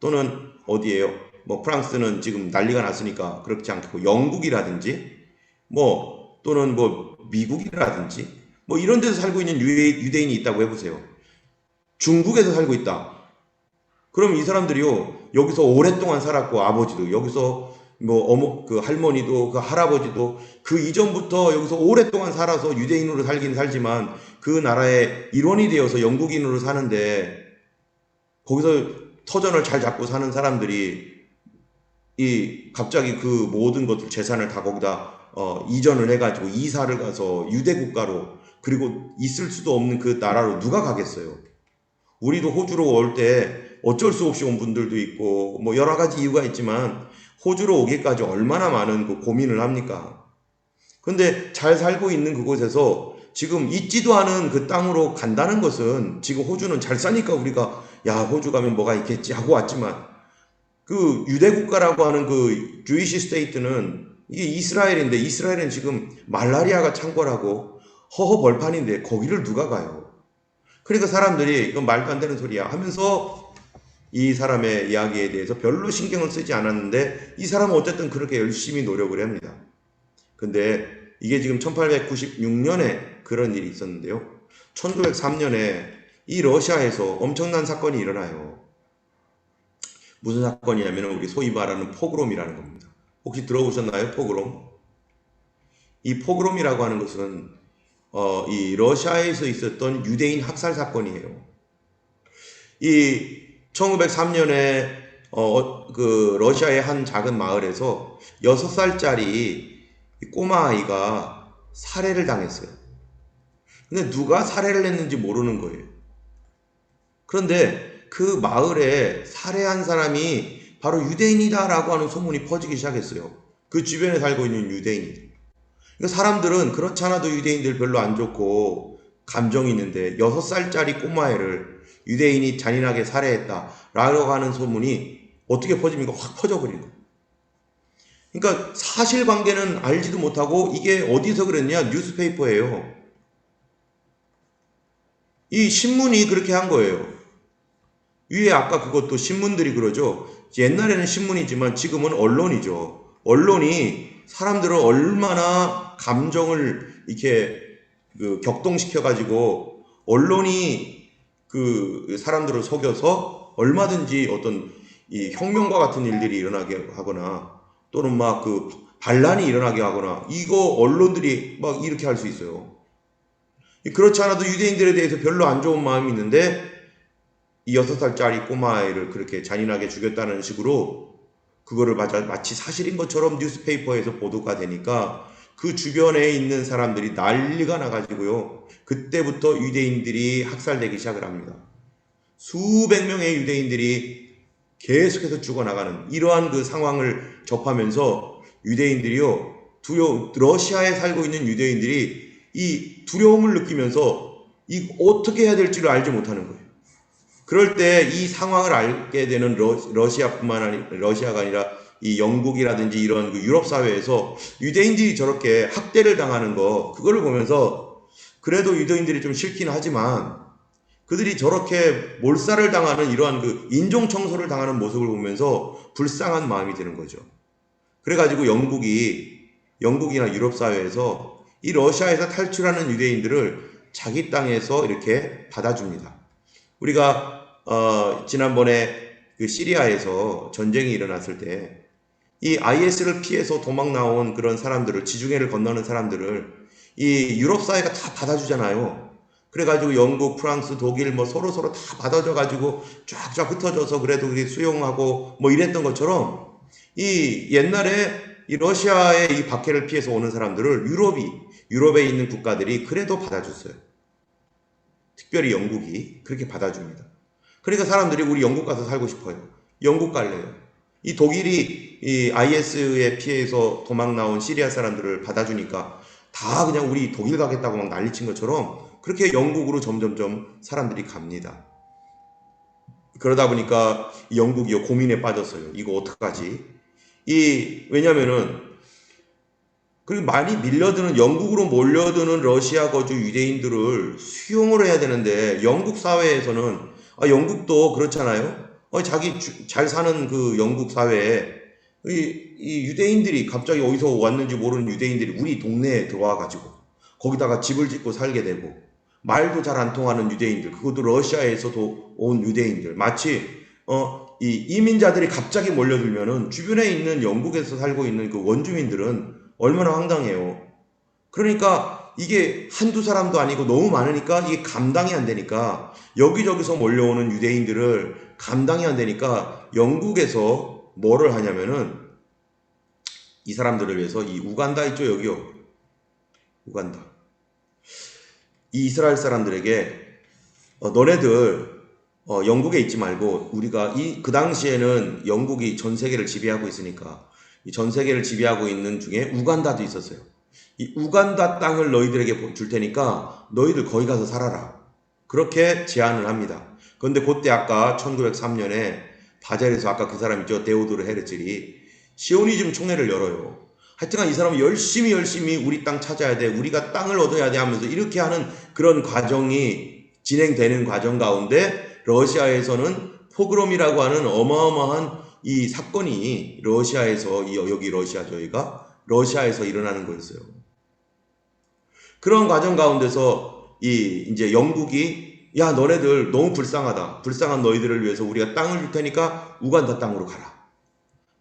또는 어디예요? 뭐 프랑스는 지금 난리가 났으니까 그렇지 않고 영국이라든지 뭐 또는 뭐 미국이라든지 뭐 이런 데서 살고 있는 유대인이 있다고 해보세요. 중국에서 살고 있다. 그럼 이 사람들이요, 여기서 오랫동안 살았고, 아버지도 여기서 뭐 어머 그 할머니도 그 할아버지도 그 이전부터 여기서 오랫동안 살아서 유대인으로 살긴 살지만 그 나라의 일원이 되어서 영국인으로 사는데, 거기서 터전을 잘 잡고 사는 사람들이 이 갑자기 그 모든 것들 재산을 다 거기다 이전을 해가지고 이사를 가서 유대 국가로, 그리고 있을 수도 없는 그 나라로 누가 가겠어요? 우리도 호주로 올 때 어쩔 수 없이 온 분들도 있고 뭐 여러 가지 이유가 있지만 호주로 오기까지 얼마나 많은 그 고민을 합니까? 근데 잘 살고 있는 그곳에서 지금 있지도 않은 그 땅으로 간다는 것은, 지금 호주는 잘 사니까 우리가 야 호주 가면 뭐가 있겠지 하고 왔지만, 그 유대 국가라고 하는 그 주이시 스테이트는 이게 이스라엘인데, 이스라엘은 지금 말라리아가 창궐하고 허허 벌판인데 거기를 누가 가요? 그러니까 사람들이 이건 말도 안 되는 소리야 하면서 이 사람의 이야기에 대해서 별로 신경을 쓰지 않았는데, 이 사람은 어쨌든 그렇게 열심히 노력을 합니다. 근데 이게 지금 1896년에 그런 일이 있었는데요. 1903년에 이 러시아에서 엄청난 사건이 일어나요. 무슨 사건이냐면 우리 소위 말하는 포그롬이라는 겁니다. 혹시 들어보셨나요? 포그롬? 이 포그롬이라고 하는 것은 이 러시아에서 있었던 유대인 학살 사건이에요. 이 1903년에 그 러시아의 한 작은 마을에서 6살짜리 꼬마 아이가 살해를 당했어요. 근데 누가 살해를 했는지 모르는 거예요. 그런데 그 마을에 살해한 사람이 바로 유대인이다라고 하는 소문이 퍼지기 시작했어요. 그 주변에 살고 있는 유대인들. 그러니까 사람들은 그렇지 않아도 유대인들 별로 안 좋고 감정이 있는데 6살짜리 꼬마애를 유대인이 잔인하게 살해했다라고 하는 소문이 어떻게 퍼집니까? 확 퍼져버리는 거예요. 그러니까 사실관계는 알지도 못하고 이게 어디서 그랬냐? 뉴스페이퍼예요. 이 신문이 그렇게 한 거예요. 위에 아까 그것도 신문들이 그러죠. 옛날에는 신문이지만 지금은 언론이죠. 언론이 사람들을 얼마나 감정을 이렇게 격동시켜가지고 언론이 그 사람들을 속여서 얼마든지 어떤 이 혁명과 같은 일들이 일어나게 하거나 또는 막 그 반란이 일어나게 하거나, 이거 언론들이 막 이렇게 할 수 있어요. 그렇지 않아도 유대인들에 대해서 별로 안 좋은 마음이 있는데 이 6살짜리 꼬마아이를 그렇게 잔인하게 죽였다는 식으로 그거를 마치 사실인 것처럼 뉴스페이퍼에서 보도가 되니까 그 주변에 있는 사람들이 난리가 나가지고요. 그때부터 유대인들이 학살되기 시작을 합니다. 수백 명의 유대인들이 계속해서 죽어나가는 이러한 그 상황을 접하면서 유대인들이요, 러시아에 살고 있는 유대인들이 이 두려움을 느끼면서 이 어떻게 해야 될지를 알지 못하는 거예요. 그럴 때 이 상황을 알게 되는 러시아가 아니라 이 영국이라든지 이런 그 유럽 사회에서 유대인들이 저렇게 학대를 당하는 거, 그거를 보면서 그래도 유대인들이 좀 싫긴 하지만 그들이 저렇게 몰살을 당하는 이러한 그 인종 청소를 당하는 모습을 보면서 불쌍한 마음이 드는 거죠. 그래가지고 영국이나 유럽 사회에서 이 러시아에서 탈출하는 유대인들을 자기 땅에서 이렇게 받아줍니다. 우리가 지난번에 그 시리아에서 전쟁이 일어났을 때 이 IS를 피해서 도망 나온 그런 사람들을, 지중해를 건너는 사람들을 이 유럽 사회가 다 받아주잖아요. 그래가지고 영국, 프랑스, 독일 뭐 서로 다 받아줘가지고 쫙쫙 흩어져서 그래도 우리 수용하고 뭐 이랬던 것처럼, 이 옛날에 이 러시아의 이 박해를 피해서 오는 사람들을 유럽에 있는 국가들이 그래도 받아줬어요. 특별히 영국이 그렇게 받아줍니다. 그러니까 사람들이 우리 영국 가서 살고 싶어요. 영국 갈래요. 이 독일이 이 IS의 피해에서 도망 나온 시리아 사람들을 받아주니까 다 그냥 우리 독일 가겠다고 막 난리친 것처럼 그렇게 영국으로 점점점 사람들이 갑니다. 그러다 보니까 영국이 고민에 빠졌어요. 이거 어떡하지? 왜냐면은, 그리고 많이 밀려드는, 영국으로 몰려드는 러시아 거주 유대인들을 수용을 해야 되는데, 영국 사회에서는, 영국도 그렇잖아요? 자기 잘 사는 그 영국 사회에, 이 유대인들이 갑자기 어디서 왔는지 모르는 유대인들이 우리 동네에 들어와가지고, 거기다가 집을 짓고 살게 되고, 말도 잘 안 통하는 유대인들, 그것도 러시아에서도 온 유대인들, 마치 이 이민자들이 갑자기 몰려들면은 주변에 있는 영국에서 살고 있는 그 원주민들은 얼마나 황당해요. 그러니까 이게 한두 사람도 아니고 너무 많으니까 이게 감당이 안 되니까 여기저기서 몰려오는 유대인들을 감당이 안 되니까 영국에서 뭐를 하냐면은 이 사람들을 위해서 이 우간다 있죠, 여기요. 우간다. 이 이스라엘 사람들에게 너네들 영국에 있지 말고 우리가 그 당시에는 영국이 전 세계를 지배하고 있으니까 이 전 세계를 지배하고 있는 중에 우간다도 있었어요. 이 우간다 땅을 너희들에게 줄 테니까 너희들 거기 가서 살아라. 그렇게 제안을 합니다. 그런데 그때 아까 1903년에 바젤에서 아까 그 사람 있죠. 데오도르 헤르즐이 시오니즘 총회를 열어요. 하여튼간 이 사람은 열심히 우리 땅 찾아야 돼. 우리가 땅을 얻어야 돼 하면서 이렇게 하는 그런 과정이 진행되는 과정 가운데 러시아에서는 포그롬이라고 하는 어마어마한 이 사건이 러시아에서 여기 러시아 저희가 러시아에서 일어나는 거였어요. 그런 과정 가운데서 이제 영국이 야 너네들 너무 불쌍하다. 불쌍한 너희들을 위해서 우리가 땅을 줄 테니까 우간다 땅으로 가라.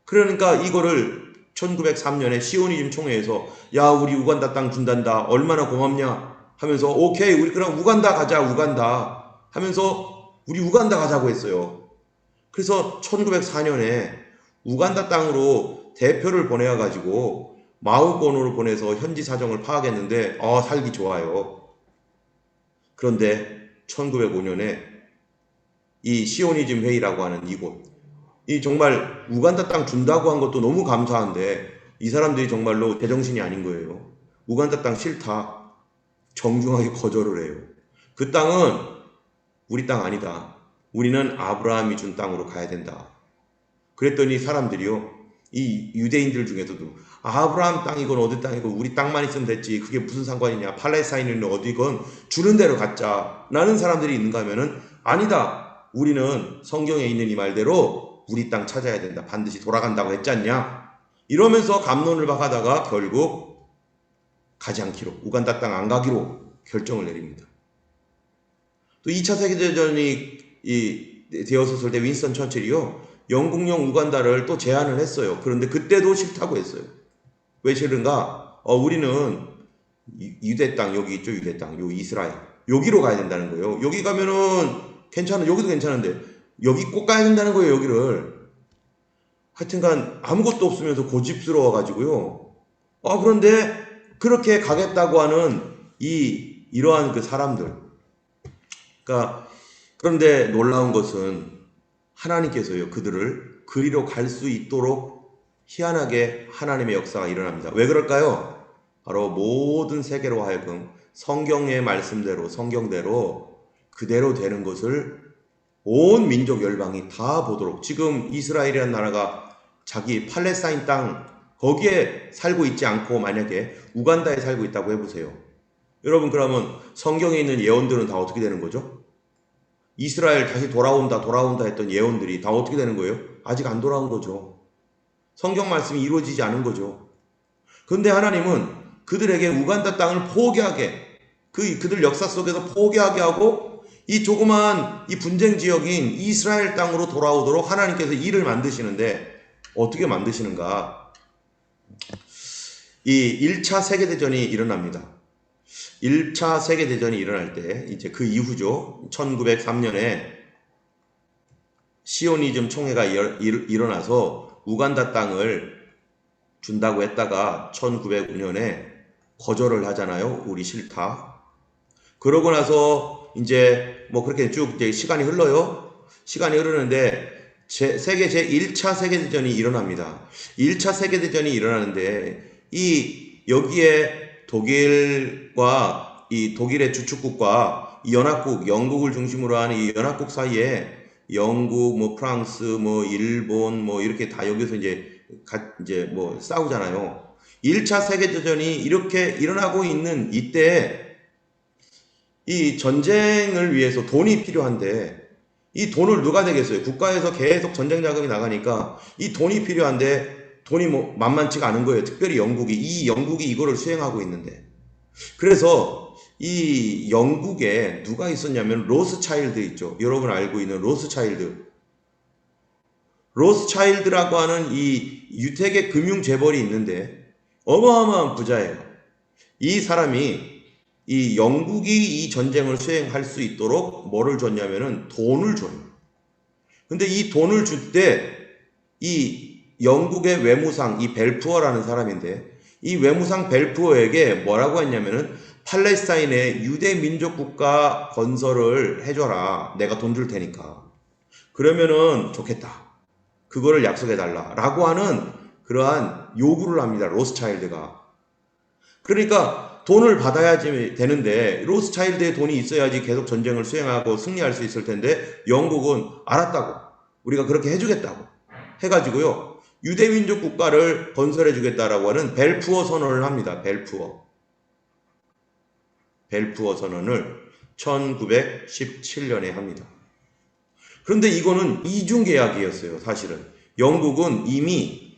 그러니까 이거를 1903년에 시오니즘 총회에서 야 우리 우간다 땅 준단다. 얼마나 고맙냐 하면서 오케이 우리 그럼 우간다 가자 우간다 하면서 우리 우간다 가자고 했어요. 그래서 1904년에 우간다 땅으로 대표를 보내가지고 마을권으로 보내서 현지 사정을 파악했는데 살기 좋아요. 그런데 1905년에 이 시오니즘 회의라고 하는 이곳 이 정말 우간다 땅 준다고 한 것도 너무 감사한데 이 사람들이 정말로 제정신이 아닌 거예요. 우간다 땅 싫다. 정중하게 거절을 해요. 그 땅은 우리 땅 아니다. 우리는 아브라함이 준 땅으로 가야 된다. 그랬더니 사람들이요. 이 유대인들 중에서도 아브라함 땅이건 어디 땅이건 우리 땅만 있으면 됐지. 그게 무슨 상관이냐. 팔레스타인은 어디건 주는 대로 갖자. 라는 사람들이 있는가 하면은 아니다. 우리는 성경에 있는 이 말대로 우리 땅 찾아야 된다. 반드시 돌아간다고 했지 않냐. 이러면서 갑론을 박하다가 결국 가지 않기로 우간다 땅 안 가기로 결정을 내립니다. 또 2차 세계대전이 되었을 때 윈스턴 처칠이요. 영국령 우간다를 또 제안을 했어요. 그런데 그때도 싫다고 했어요. 왜 싫은가? 우리는 유대 땅 여기 있죠. 유대 땅. 요 이스라엘. 여기로 가야 된다는 거예요. 여기 가면은 여기도 괜찮은데 여기 꼭 가야 된다는 거예요. 여기를. 하여튼간 아무것도 없으면서 고집스러워 가지고요. 그런데 그렇게 가겠다고 하는 이러한 그 사람들. 그러니까 그런데 놀라운 것은 하나님께서요 그들을 그리로 갈 수 있도록 희한하게 하나님의 역사가 일어납니다. 왜 그럴까요? 바로 모든 세계로 하여금 성경의 말씀대로 성경대로 그대로 되는 것을 온 민족 열방이 다 보도록 지금 이스라엘이라는 나라가 자기 팔레스타인 땅 거기에 살고 있지 않고 만약에 우간다에 살고 있다고 해보세요. 여러분 그러면 성경에 있는 예언들은 다 어떻게 되는 거죠? 이스라엘 다시 돌아온다 했던 예언들이 다 어떻게 되는 거예요? 아직 안 돌아온 거죠. 성경 말씀이 이루어지지 않은 거죠. 그런데 하나님은 그들에게 우간다 땅을 포기하게 그들 역사 속에서 포기하게 하고 이 조그만 이 분쟁 지역인 이스라엘 땅으로 돌아오도록 하나님께서 일을 만드시는데 어떻게 만드시는가? 이 1차 세계대전이 일어납니다. 1차 세계대전이 일어날 때 이제 그 이후죠. 1903년에 시오니즘 총회가 일어나서 우간다 땅을 준다고 했다가 1905년에 거절을 하잖아요. 우리 싫다. 그러고 나서 이제 뭐 그렇게 쭉 이제 시간이 흘러요. 시간이 흐르는데 세계 제1차 세계대전이 일어납니다. 1차 세계대전이 일어나는데 여기에 독일과 이 독일의 주축국과 이 연합국, 영국을 중심으로 하는 이 연합국 사이에 영국, 뭐 프랑스, 뭐 일본, 뭐 이렇게 다 여기서 이제 뭐 싸우잖아요. 1차 세계대전이 이렇게 일어나고 있는 이때 이 전쟁을 위해서 돈이 필요한데 이 돈을 누가 내겠어요? 국가에서 계속 전쟁 자금이 나가니까 이 돈이 필요한데 돈이 뭐 만만치가 않은 거예요. 특별히 영국이 이거를 수행하고 있는데. 그래서 이 영국에 누가 있었냐면 로스차일드 있죠. 여러분 알고 있는 로스차일드. 로스차일드라고 하는 이 유태계 금융 재벌이 있는데 어마어마한 부자예요. 이 사람이 이 영국이 이 전쟁을 수행할 수 있도록 뭐를 줬냐면은 돈을 줘요. 근데 이 돈을 줄 때 이 영국의 외무상 이 벨푸어라는 사람인데 이 외무상 벨푸어에게 뭐라고 했냐면은 팔레스타인의 유대 민족 국가 건설을 해줘라. 내가 돈 줄 테니까. 그러면은 좋겠다. 그거를 약속해달라. 라고 하는 그러한 요구를 합니다. 로스차일드가. 그러니까 돈을 받아야지 되는데 로스차일드의 돈이 있어야지 계속 전쟁을 수행하고 승리할 수 있을 텐데 영국은 알았다고. 우리가 그렇게 해주겠다고. 해가지고요. 유대민족 국가를 건설해주겠다라고 하는 벨푸어 선언을 합니다. 벨푸어 선언을 1917년에 합니다. 그런데 이거는 이중계약이었어요. 사실은 영국은 이미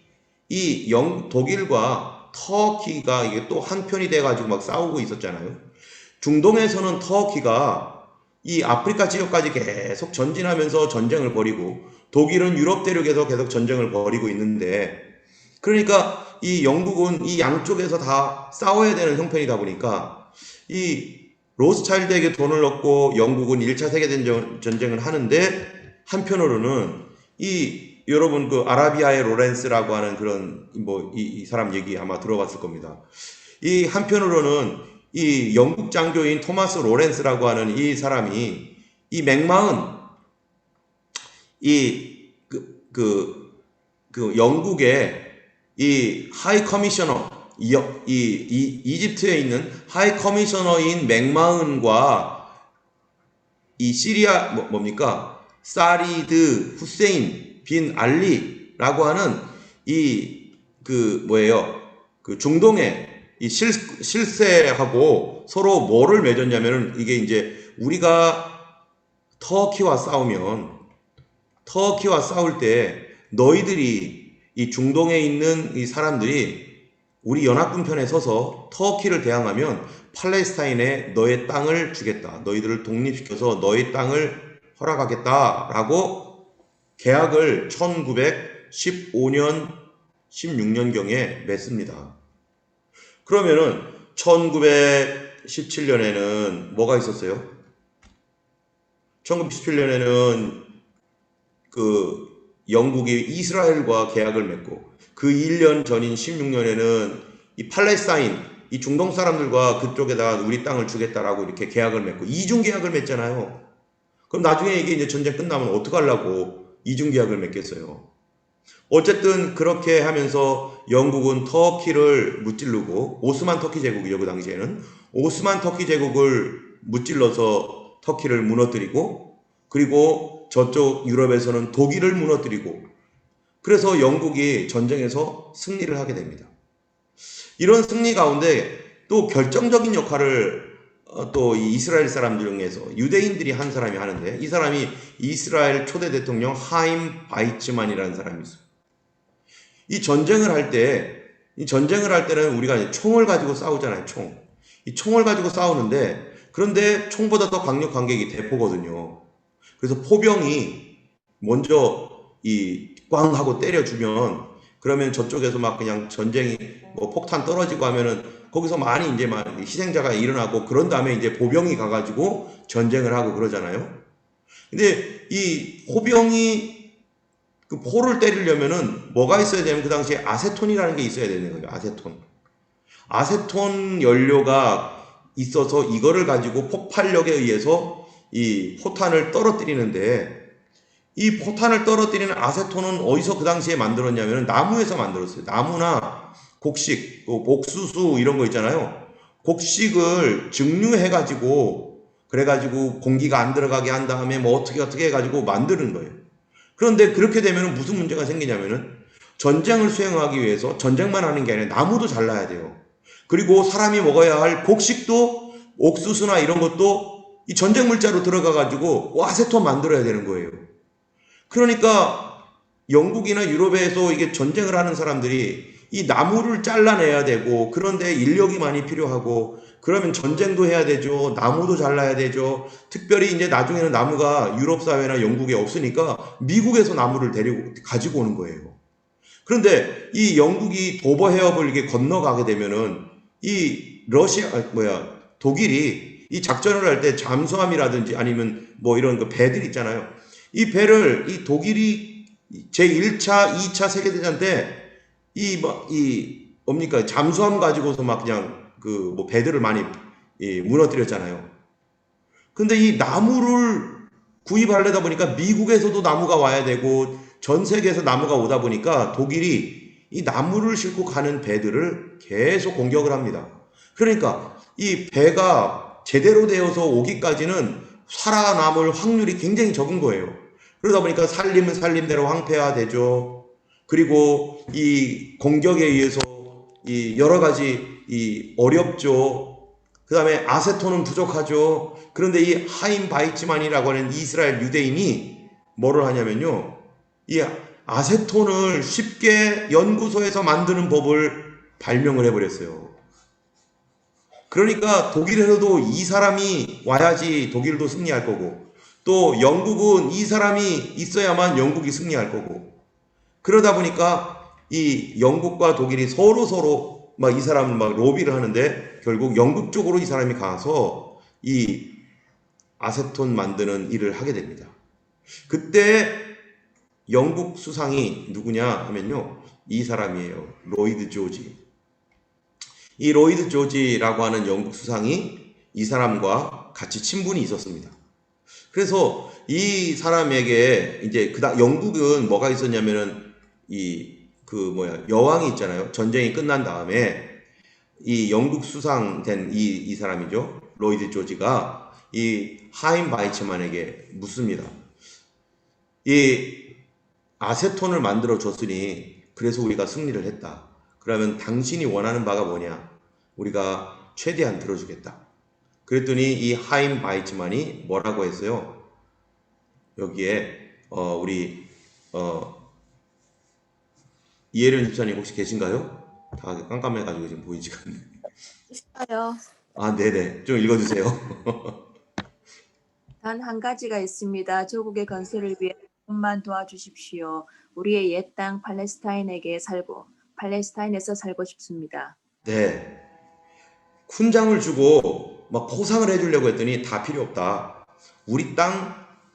독일과 터키가 이게 또 한편이 돼가지고 막 싸우고 있었잖아요. 중동에서는 터키가 이 아프리카 지역까지 계속 전진하면서 전쟁을 벌이고 독일은 유럽 대륙에서 계속 전쟁을 벌이고 있는데 그러니까 이 영국은 이 양쪽에서 다 싸워야 되는 형편이다 보니까 이 로스차일드에게 돈을 넣고 영국은 1차 세계대전쟁을 하는데 한편으로는 여러분 그 아라비아의 로렌스라고 하는 그런 이 사람 얘기 아마 들어봤을 겁니다. 이 한편으로는 이 영국 장교인 토마스 로렌스라고 하는 이 사람이 이 맥마흔 영국의 이 하이 커미셔너 이집트에 있는 하이 커미셔너인 맥마흔과 이 시리아 뭡니까? 사리드 후세인 빈 알리라고 하는 그 중동의 이 실세하고 서로 뭐를 맺었냐면은 이게 이제 우리가 터키와 싸울 때 너희들이 이 중동에 있는 이 사람들이 우리 연합군 편에 서서 터키를 대항하면 팔레스타인에 너의 땅을 주겠다. 너희들을 독립시켜서 너의 땅을 허락하겠다라고 계약을 1915년 16년경에 맺습니다. 그러면은 1917년에는 뭐가 있었어요? 1917년에는 그 영국이 이스라엘과 계약을 맺고 그 1년 전인 16년에는 이 팔레스타인 이 중동 사람들과 그쪽에다가 우리 땅을 주겠다라고 이렇게 계약을 맺고 이중 계약을 맺잖아요. 그럼 나중에 이게 이제 전쟁 끝나면 어떡하려고 이중 계약을 맺겠어요. 어쨌든 그렇게 하면서 영국은 터키를 무찌르고 오스만 터키 제국이죠. 그 당시에는 오스만 터키 제국을 무찔러서 터키를 무너뜨리고 그리고 저쪽 유럽에서는 독일을 무너뜨리고 그래서 영국이 전쟁에서 승리를 하게 됩니다. 이런 승리 가운데 또 결정적인 역할을 또 이 이스라엘 사람들 중에서 유대인들이 한 사람이 하는데 이 사람이 이스라엘 초대 대통령 하임 바이츠만이라는 사람이 있어요. 이 전쟁을 할 때는 우리가 총을 가지고 싸우잖아요. 이 총을 가지고 싸우는데 그런데 총보다 더 강력한 게 이게 대포거든요. 그래서 포병이 먼저 꽝 하고 때려주면 그러면 저쪽에서 막 그냥 전쟁이 뭐 폭탄 떨어지고 하면은 거기서 많이 이제 막 희생자가 일어나고 그런 다음에 이제 보병이 가가지고 전쟁을 하고 그러잖아요. 근데 이 포병이 그 포를 때리려면은 뭐가 있어야 되냐면 그 당시에 아세톤이라는 게 있어야 되는 거예요. 아세톤 연료가 있어서 이거를 가지고 폭발력에 의해서 이 포탄을 떨어뜨리는데 이 포탄을 떨어뜨리는 아세톤은 어디서 그 당시에 만들었냐면 나무에서 만들었어요. 나무나 곡식, 또 옥수수 이런 거 있잖아요. 곡식을 증류해가지고 그래가지고 공기가 안 들어가게 한 다음에 뭐 어떻게 해가지고 만드는 거예요. 그런데 그렇게 되면 무슨 문제가 생기냐면은 전쟁을 수행하기 위해서 전쟁만 하는 게 아니라 나무도 잘라야 돼요. 그리고 사람이 먹어야 할 곡식도 옥수수나 이런 것도 이 전쟁 물자로 들어가가지고 아세톤 만들어야 되는 거예요. 그러니까 영국이나 유럽에서 이게 전쟁을 하는 사람들이 이 나무를 잘라내야 되고 그런데 인력이 많이 필요하고 그러면 전쟁도 해야 되죠. 나무도 잘라야 되죠. 특별히 이제 나중에는 나무가 유럽 사회나 영국에 없으니까 미국에서 나무를 데리고 가지고 오는 거예요. 그런데 이 영국이 도버 해협을 이게 건너가게 되면은 이 독일이 이 작전을 할 때 잠수함이라든지 아니면 뭐 이런 그 배들 있잖아요. 이 배를 이 독일이 제1차, 2차 세계대전 때 뭡니까 잠수함 가지고서 막 그냥 그 뭐 배들을 많이 무너뜨렸잖아요. 근데 이 나무를 구입하려다 보니까 미국에서도 나무가 와야 되고 전 세계에서 나무가 오다 보니까 독일이 이 나무를 싣고 가는 배들을 계속 공격을 합니다. 그러니까 이 배가 제대로 되어서 오기까지는 살아남을 확률이 굉장히 적은 거예요. 그러다 보니까 살림은 살림대로 황폐화되죠. 그리고 이 공격에 의해서 이 여러 가지 어렵죠. 그 다음에 아세톤은 부족하죠. 그런데 이 하임 바이츠만이라고 하는 이스라엘 유대인이 뭐를 하냐면요. 이 아세톤을 쉽게 연구소에서 만드는 법을 발명을 해버렸어요. 그러니까 독일에서도 이 사람이 와야지 독일도 승리할 거고 또 영국은 이 사람이 있어야만 영국이 승리할 거고 그러다 보니까 이 영국과 독일이 서로 막 이 사람을 막 로비를 하는데 결국 영국 쪽으로 이 사람이 가서 이 아세톤 만드는 일을 하게 됩니다. 그때 영국 수상이 누구냐 하면요. 이 사람이에요. 로이드 조지. 이 로이드 조지라고 하는 영국 수상이 이 사람과 같이 친분이 있었습니다. 그래서 이 사람에게 이제 영국은 뭐가 있었냐면은 여왕이 있잖아요. 전쟁이 끝난 다음에 이 영국 수상된 이 사람이죠. 로이드 조지가 이 하임 바이츠만에게 묻습니다. 이 아세톤을 만들어 줬으니 그래서 우리가 승리를 했다. 그러면 당신이 원하는 바가 뭐냐? 우리가 최대한 들어주겠다. 그랬더니 이 하임 바이츠만이 뭐라고 했어요? 여기에 우리 이혜련 집사님 혹시 계신가요? 다 깜깜해가지고 지금 보이지가 않네. 있어요. 아, 네네. 좀 읽어주세요. 단 한 가지가 있습니다. 조국의 건설을 위해 조금만 도와주십시오. 우리의 옛 땅 팔레스타인에서 살고 싶습니다. 네. 훈장을 주고 막 포상을 해주려고 했더니 다 필요 없다. 우리 땅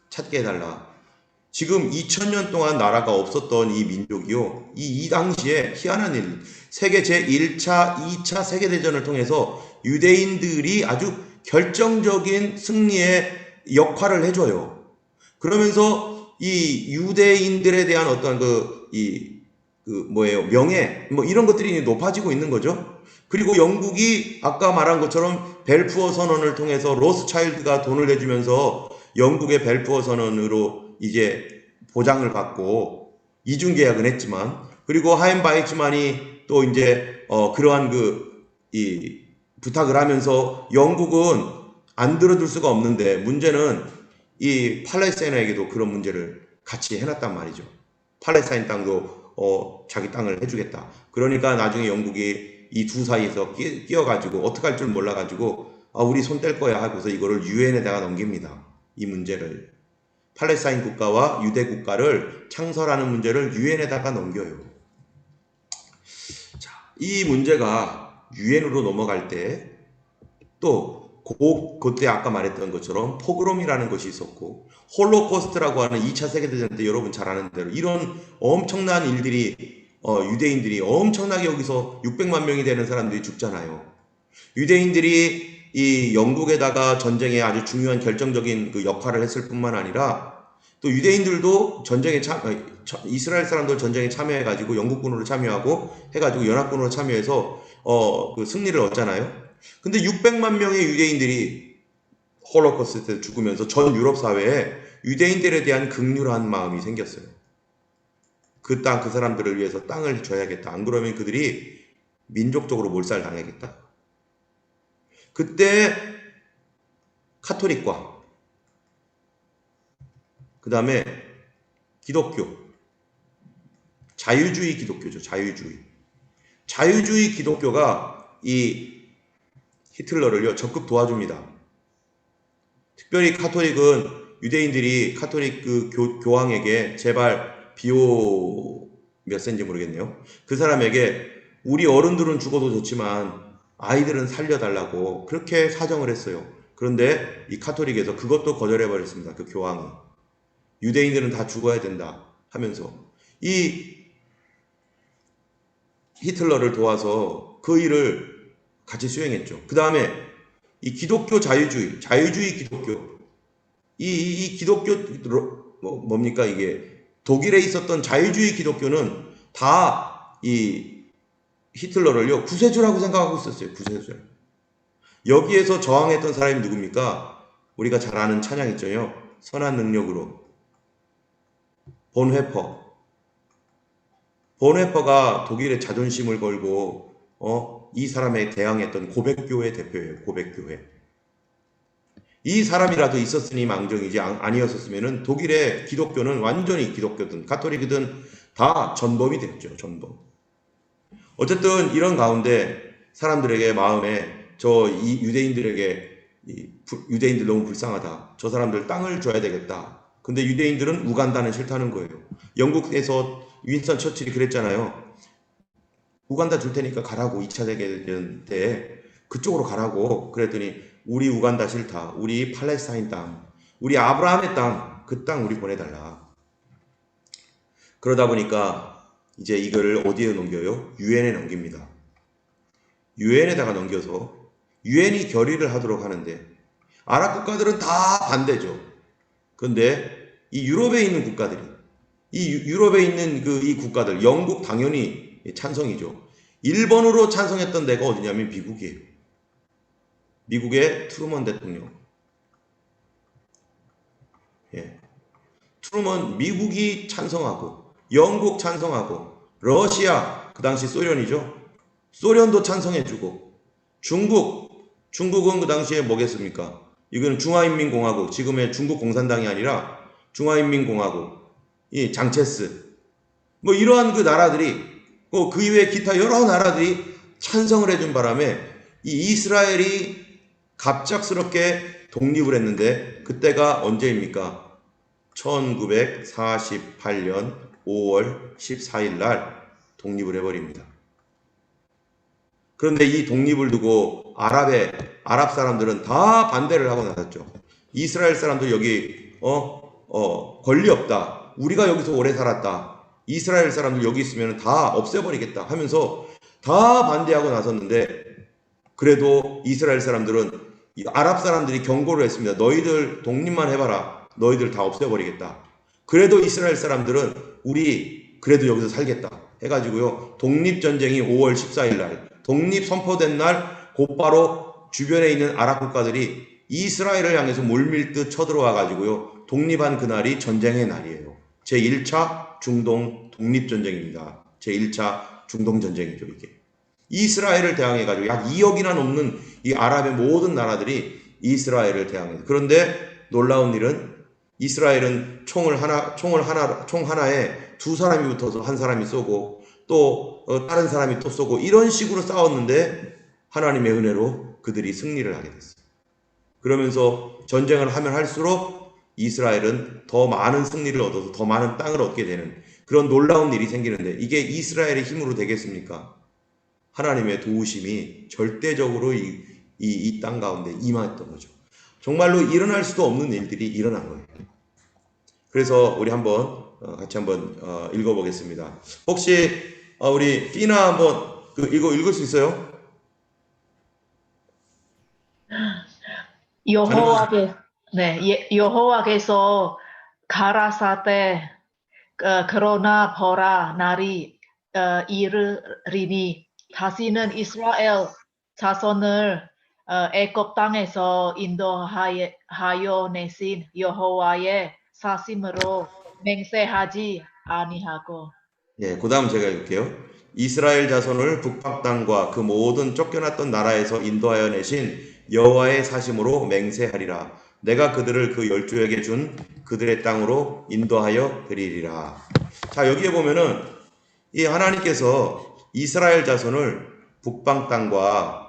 찾게 해달라. 지금 2000년 동안 나라가 없었던 이 민족이요. 이 당시에 희한한 일, 세계 제1차, 2차 세계대전을 통해서 유대인들이 아주 결정적인 승리의 역할을 해줘요. 그러면서 이 유대인들에 대한 어떤 명예, 뭐 이런 것들이 높아지고 있는 거죠. 그리고 영국이 아까 말한 것처럼 벨푸어 선언을 통해서 로스차일드가 돈을 내주면서 영국의 벨푸어 선언으로 이제 보장을 받고 이중 계약은 했지만 그리고 하임 바이츠만이 또 이제 그러한 부탁을 하면서 영국은 안 들어줄 수가 없는데 문제는 이 팔레스타인에게도 그런 문제를 같이 해놨단 말이죠. 팔레스타인 땅도 자기 땅을 해주겠다. 그러니까 나중에 영국이 이 두 사이에서 끼어가지고 어떡할 줄 몰라가지고 우리 손 뗄 거야 하고서 이거를 유엔에다가 넘깁니다. 이 문제를. 팔레스타인 국가와 유대 국가를 창설하는 문제를 유엔에다가 넘겨요. 자, 이 문제가 유엔으로 넘어갈 때 또 그때 아까 말했던 것처럼 포그롬이라는 것이 있었고 홀로코스트라고 하는 2차 세계대전 때 여러분 잘 아는 대로 이런 엄청난 일들이 유대인들이 엄청나게 여기서 600만 명이 되는 사람들이 죽잖아요. 유대인들이 이 영국에다가 전쟁에 아주 중요한 결정적인 그 역할을 했을 뿐만 아니라 또 유대인들도 이스라엘 사람들 전쟁에 참여해가지고 영국군으로 참여하고 해가지고 연합군으로 참여해서 그 승리를 얻잖아요. 근데 600만 명의 유대인들이 홀로코스트 때 죽으면서 전 유럽 사회에 유대인들에 대한 극률한 마음이 생겼어요. 그 땅, 그 사람들을 위해서 땅을 줘야겠다. 안 그러면 그들이 민족적으로 몰살당하겠다. 그때 카톨릭과 그 다음에 기독교, 자유주의 기독교죠. 자유주의 기독교가 이 히틀러를요 적극 도와줍니다. 특별히 카톨릭은 유대인들이 카톨릭 그 교황에게 제발 비오 몇 세인지 모르겠네요. 그 사람에게 우리 어른들은 죽어도 좋지만 아이들은 살려달라고 그렇게 사정을 했어요. 그런데 이 카톨릭에서 그것도 거절해버렸습니다. 그 교황이. 유대인들은 다 죽어야 된다 하면서 이 히틀러를 도와서 그 일을 같이 수행했죠. 그 다음에 이 기독교 자유주의 기독교, 이 기독교 뭡니까 이게 독일에 있었던 자유주의 기독교는 다 이 히틀러를요 구세주라고 생각하고 있었어요. 구세주. 여기에서 저항했던 사람이 누굽니까? 우리가 잘 아는 찬양 있죠요. 선한 능력으로. 본회퍼가 독일의 자존심을 걸고 이 사람에 대항했던 고백교회 대표예요. 고백교회. 이 사람이라도 있었으니 망정이지 아니었었으면은 독일의 기독교는 완전히 기독교든 가톨릭이든 다 전범이 됐죠. 전범. 어쨌든 이런 가운데 사람들에게 마음에 이 유대인들에게 유대인들 너무 불쌍하다. 저 사람들 땅을 줘야 되겠다. 근데 유대인들은 우간다는 싫다는 거예요. 영국에서 윈스턴 처칠이 그랬잖아요. 우간다 줄 테니까 가라고 2차 대전 때 그쪽으로 가라고 그랬더니 우리 우간다 싫다. 우리 팔레스타인 땅, 우리 아브라함의 땅, 그 땅 우리 보내달라. 그러다 보니까 이제 이거를 어디에 넘겨요? 유엔에 넘깁니다. 유엔에다가 넘겨서 유엔이 결의를 하도록 하는데 아랍 국가들은 다 반대죠. 근데 이 유럽에 있는 국가들이 유럽에 있는 이 국가들 영국 당연히 찬성이죠. 1번으로 찬성했던 데가 어디냐면 미국이에요. 미국의 트루먼 대통령. 트루먼 미국이 찬성하고 영국 찬성하고 러시아 그 당시 소련이죠. 소련도 찬성해주고 중국은 그 당시에 뭐겠습니까? 이건 중화인민공화국 지금의 중국 공산당이 아니라 중화인민공화국 이 장체스 뭐 이러한 그 나라들이 그 이외에 기타 여러 나라들이 찬성을 해준 바람에 이 이스라엘이 갑작스럽게 독립을 했는데 그때가 언제입니까? 1948년 5월 14일 날 독립을 해버립니다. 그런데 이 독립을 두고 아랍 사람들은 다 반대를 하고 나섰죠. 이스라엘 사람들 여기 권리 없다. 우리가 여기서 오래 살았다. 이스라엘 사람들 여기 있으면 다 없애버리겠다 하면서 다 반대하고 나섰는데 그래도 이스라엘 사람들은 아랍 사람들이 경고를 했습니다. 너희들 독립만 해봐라. 너희들 다 없애버리겠다. 그래도 이스라엘 사람들은 우리 그래도 여기서 살겠다 해가지고요. 독립전쟁이 5월 14일 날 독립 선포된 날 곧바로 주변에 있는 아랍 국가들이 이스라엘을 향해서 물밀듯 쳐들어와 가지고요. 독립한 그날이 전쟁의 날이에요. 제1차 중동 독립전쟁입니다. 제1차 중동전쟁이죠. 이게 이스라엘을 대항해 가지고 약 2억이나 넘는 이 아랍의 모든 나라들이 이스라엘을 대항해요. 그런데 놀라운 일은 이스라엘은 총 하나에 두 사람이 붙어서 한 사람이 쏘고 또 다른 사람이 또 쏘고 이런 식으로 싸웠는데 하나님의 은혜로 그들이 승리를 하게 됐어요. 그러면서 전쟁을 하면 할수록 이스라엘은 더 많은 승리를 얻어서 더 많은 땅을 얻게 되는 그런 놀라운 일이 생기는데 이게 이스라엘의 힘으로 되겠습니까? 하나님의 도우심이 절대적으로 이 땅 가운데 임했던 거죠. 정말로 일어날 수도 없는 일들이 일어난 거예요. 그래서 우리 같이 한번 읽어보겠습니다. 혹시 우리 피나 한번 이거 읽을 수 있어요? 여호와께서 가라사대 그러나 보라 날이 이르리니 다시는 이스라엘 자손을 애굽 땅에서 인도하여 내신 여호와의 사심으로 맹세하지 아니하고. 예, 그 다음 제가 읽을게요. 이스라엘 자손을 북방 땅과 그 모든 쫓겨났던 나라에서 인도하여 내신 여호와의 사심으로 맹세하리라. 내가 그들을 그 열조에게 준 그들의 땅으로 인도하여 드리리라. 자, 여기에 보면은 이 하나님께서 이스라엘 자손을 북방 땅과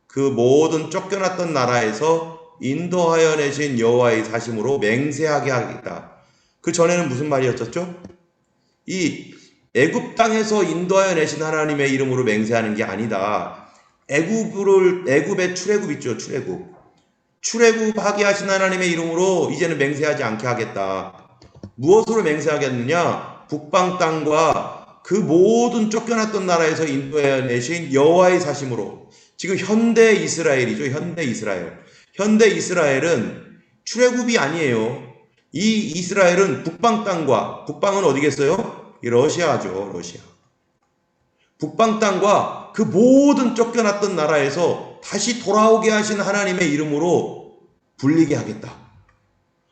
그 모든 쫓겨났던 나라에서 인도하여 내신 여호와의 사심으로 맹세하게 하겠다. 그 전에는 무슨 말이었었죠? 이 애굽 땅에서 인도하여 내신 하나님의 이름으로 맹세하는 게 아니다. 애굽의 출애굽 있죠, 출애굽하게 하신 하나님의 이름으로 이제는 맹세하지 않게 하겠다. 무엇으로 맹세하겠느냐? 북방 땅과 그 모든 쫓겨났던 나라에서 인도하여 내신 여호와의 사심으로. 지금 현대 이스라엘이죠, 현대 이스라엘. 현대 이스라엘은 출애굽이 아니에요. 이 이스라엘은 북방 땅과, 북방은 어디겠어요? 이 러시아죠, 러시아. 북방 땅과 그 모든 쫓겨났던 나라에서 다시 돌아오게 하신 하나님의 이름으로 불리게 하겠다.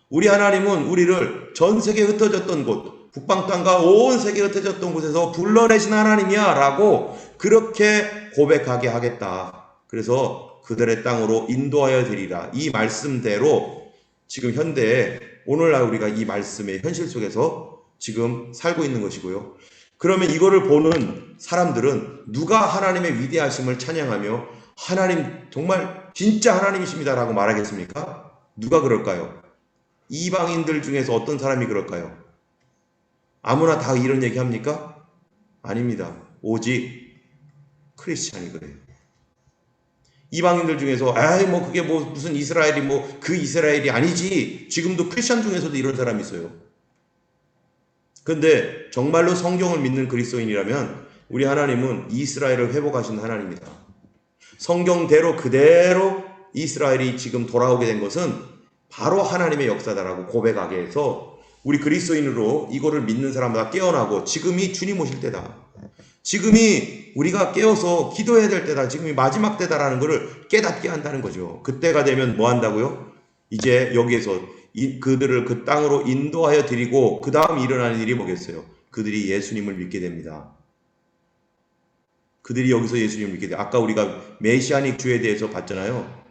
우리 하나님은 우리를 전 세계에 흩어졌던 곳, 북방 땅과 온 세계에 흩어졌던 곳에서 불러내신 하나님이야 라고 그렇게 고백하게 하겠다. 그래서 그들의 땅으로 인도하여 드리라. 이 말씀대로 지금 현대에 오늘날 우리가 이 말씀의 현실 속에서 지금 살고 있는 것이고요. 그러면 이거를 보는 사람들은 누가 하나님의 위대하심을 찬양하며 하나님 정말 진짜 하나님이십니다 라고 말하겠습니까? 누가 그럴까요? 이방인들 중에서 어떤 사람이 그럴까요? 아무나 다 이런 얘기 합니까? 아닙니다. 오직 크리스찬이 그래요. 이방인들 중에서 그게 무슨 이스라엘이 그 이스라엘이 아니지. 지금도 크리스찬 중에서도 이런 사람이 있어요. 근데 정말로 성경을 믿는 그리스도인이라면 우리 하나님은 이스라엘을 회복하신 하나님입니다. 성경대로 그대로 이스라엘이 지금 돌아오게 된 것은 바로 하나님의 역사다라고 고백하게 해서 우리 그리스도인으로 이거를 믿는 사람마다 깨어나고 지금이 주님 오실 때다. 지금이 우리가 깨어서 기도해야 될 때다. 지금이 마지막 때다라는 것을 깨닫게 한다는 거죠. 그때가 되면 뭐 한다고요? 이제 여기에서 그들을 그 땅으로 인도하여 드리고 그 다음 일어나는 일이 뭐겠어요? 그들이 예수님을 믿게 됩니다. 그들이 여기서 예수님을 믿게 돼요. 아까 우리가 메시아닉 주에 대해서 봤잖아요.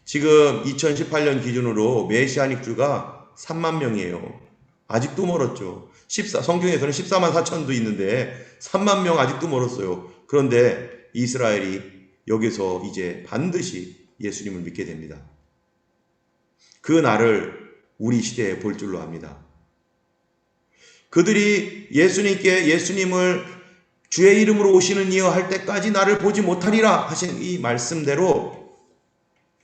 지금 2018년 기준으로 메시아닉 주가 3만 명이에요. 아직도 멀었죠. 성경에서는 14만 4천도 있는데 3만 명 아직도 멀었어요. 그런데 이스라엘이 여기서 이제 반드시 예수님을 믿게 됩니다. 그 날을 우리 시대에 볼 줄로 압니다. 그들이 예수님을 주의 이름으로 오시는 이여 할 때까지 나를 보지 못하리라 하신 이 말씀대로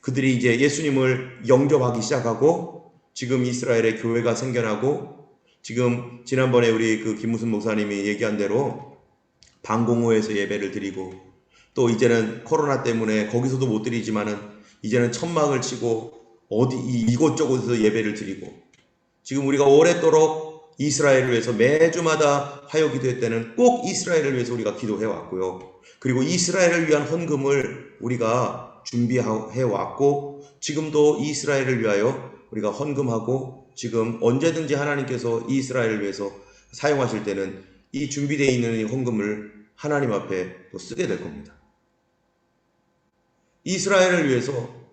그들이 이제 예수님을 영접하기 시작하고 지금 이스라엘의 교회가 생겨나고 지금 지난번에 우리 김무순 목사님이 얘기한 대로 방공호에서 예배를 드리고 또 이제는 코로나 때문에 거기서도 못 드리지만은 이제는 천막을 치고 이곳저곳에서 예배를 드리고 지금 우리가 오랫도록 이스라엘을 위해서 매주마다 화요 기도회 때는 꼭 이스라엘을 위해서 우리가 기도해 왔고요. 그리고 이스라엘을 위한 헌금을 우리가 준비해 왔고 지금도 이스라엘을 위하여 우리가 헌금하고 지금 언제든지 하나님께서 이스라엘을 위해서 사용하실 때는 이 준비되어 있는 이 헌금을 하나님 앞에 또 쓰게 될 겁니다. 이스라엘을 위해서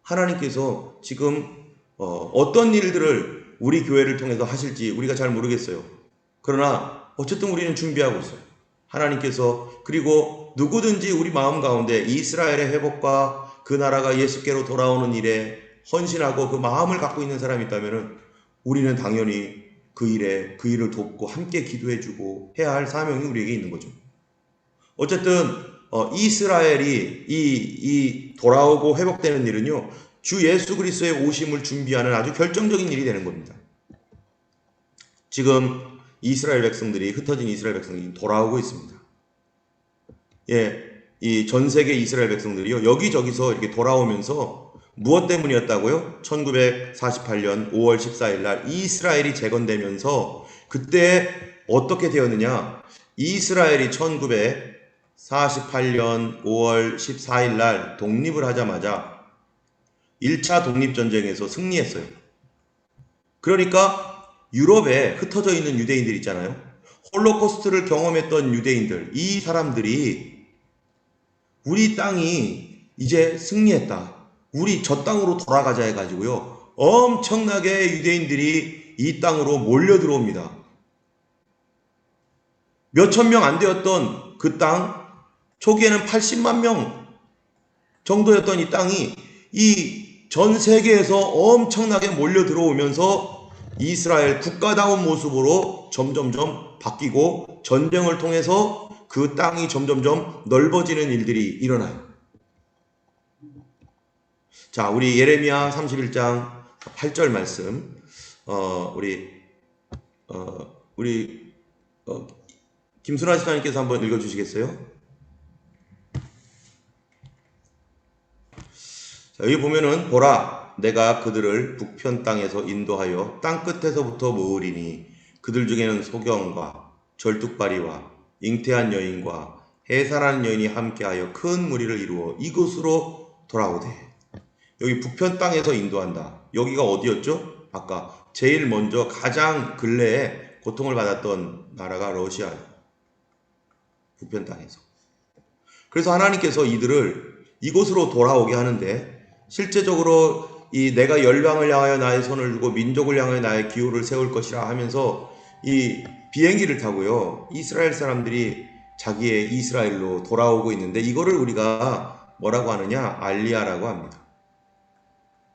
하나님께서 지금 어떤 일들을 우리 교회를 통해서 하실지 우리가 잘 모르겠어요. 그러나 어쨌든 우리는 준비하고 있어요. 하나님께서 그리고 누구든지 우리 마음 가운데 이스라엘의 회복과 그 나라가 예수께로 돌아오는 일에 헌신하고 그 마음을 갖고 있는 사람이 있다면 우리는 당연히 그 일을 돕고 함께 기도해주고 해야 할 사명이 우리에게 있는 거죠. 어쨌든 이스라엘이 이 돌아오고 회복되는 일은요, 주 예수 그리스도의 오심을 준비하는 아주 결정적인 일이 되는 겁니다. 지금 흩어진 이스라엘 백성들이 돌아오고 있습니다. 이 전 세계 이스라엘 백성들이요, 여기저기서 이렇게 돌아오면서 무엇 때문이었다고요? 1948년 5월 14일 날 이스라엘이 재건되면서 그때 어떻게 되었느냐? 이스라엘이 1948년 5월 14일 날 독립을 하자마자 1차 독립전쟁에서 승리했어요. 그러니까 유럽에 흩어져 있는 유대인들 있잖아요. 홀로코스트를 경험했던 유대인들, 이 사람들이 우리 땅이 이제 승리했다. 우리 저 땅으로 돌아가자 해가지고요. 엄청나게 유대인들이 이 땅으로 몰려 들어옵니다. 몇천 명 안 되었던 그 땅, 초기에는 80만 명 정도였던 이 땅이 이 전 세계에서 엄청나게 몰려 들어오면서 이스라엘 국가다운 모습으로 점점점 바뀌고 전쟁을 통해서 그 땅이 점점점 넓어지는 일들이 일어나요. 자, 우리 예레미야 31장 8절 말씀, 김순아 집사님께서 한번 읽어주시겠어요? 자, 여기 보면은 보라, 내가 그들을 북편 땅에서 인도하여 땅 끝에서부터 모으리니 그들 중에는 소경과 절뚝발이와 잉태한 여인과 해산한 여인이 함께하여 큰 무리를 이루어 이곳으로 돌아오되. 여기 북편 땅에서 인도한다. 여기가 어디였죠? 아까 제일 먼저 가장 근래에 고통을 받았던 나라가 러시아예요. 북편 땅에서. 그래서 하나님께서 이들을 이곳으로 돌아오게 하는데, 실제적으로 이 내가 열방을 향하여 나의 손을 두고 민족을 향하여 나의 기호를 세울 것이라 하면서 이 비행기를 타고요, 이스라엘 사람들이 자기의 이스라엘로 돌아오고 있는데, 이거를 우리가 뭐라고 하느냐? 알리야라고 합니다.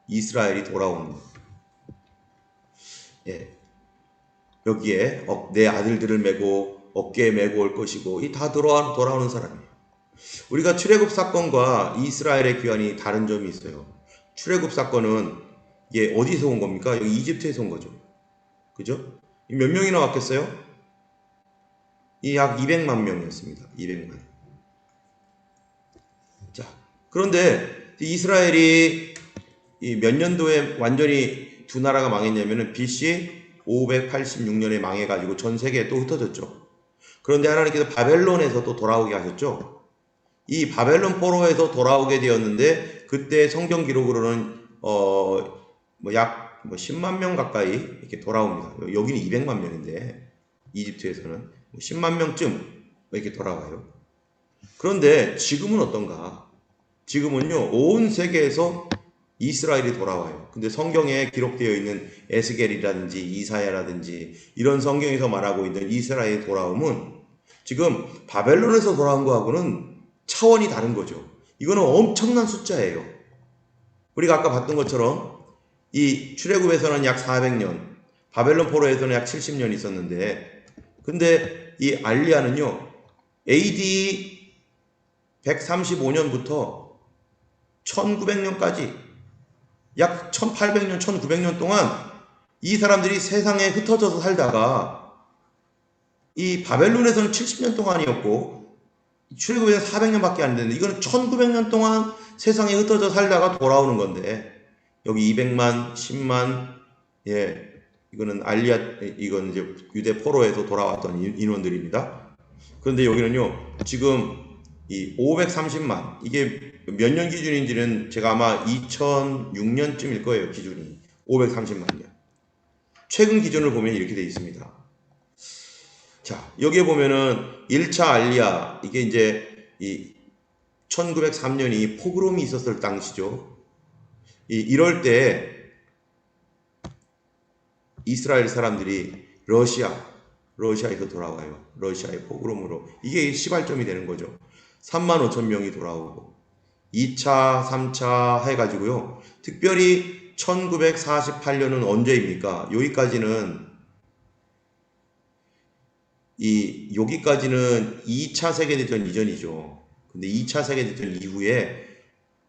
이스라엘이 돌아오는 것. 예. 여기에 내 아들들을 메고 어깨에 메고 올 것이고, 이 다 돌아오는 사람이에요. 우리가 출애굽 사건과 이스라엘의 귀환이 다른 점이 있어요. 출애굽 사건은 이게 어디서 온 겁니까? 여기 이집트에서 온 거죠. 그죠? 몇 명이나 왔겠어요? 이 약 200만 명이었습니다. 200만. 자, 그런데 이스라엘이 몇 년도에 완전히 두 나라가 망했냐면은 BC 586년에 망해가지고 전 세계에 또 흩어졌죠. 그런데 하나님께서 바벨론에서 또 돌아오게 하셨죠. 이 바벨론 포로에서 돌아오게 되었는데, 그때 성경 기록으로는 약 10만 명 가까이 이렇게 돌아옵니다. 여기는 200만 명인데 이집트에서는 10만 명쯤 이렇게 돌아와요. 그런데 지금은 어떤가? 지금은요, 온 세계에서 이스라엘이 돌아와요. 근데 성경에 기록되어 있는 에스겔이라든지 이사야라든지 이런 성경에서 말하고 있는 이스라엘의 돌아옴은 지금 바벨론에서 돌아온 거하고는 차원이 다른 거죠. 이거는 엄청난 숫자예요. 우리가 아까 봤던 것처럼 이 출애굽에서는 약 400년, 바벨론 포로에서는 약 70년 있었는데, 근데 이 알리야는요, AD 135년부터 1900년까지 약 1800년, 1900년 동안 이 사람들이 세상에 흩어져서 살다가, 이 바벨론에서는 70년 동안이었고 출애굽에는 400년밖에 안 되는데, 이거는 1900년 동안 세상에 흩어져 살다가 돌아오는 건데, 여기 200만, 10만, 예, 이거는 이건 이제 유대 포로에서 돌아왔던 인원들입니다. 그런데 여기는요, 지금 이 530만, 이게 몇 년 기준인지는 제가 아마 2006년쯤일 거예요, 기준이. 530만이요. 최근 기준을 보면 이렇게 되어 있습니다. 자, 여기에 보면은 1차 알리야, 이게 이제 이 1903년이 포그롬이 있었을 당시죠. 이럴 때 이스라엘 사람들이 러시아에서 돌아와요. 러시아의 포그롬으로. 이게 시발점이 되는 거죠. 3만 5천 명이 돌아오고 2차, 3차 해가지고요. 특별히 1948년은 언제입니까? 여기까지는 2차 세계대전 이전이죠. 근데 2차 세계대전 이후에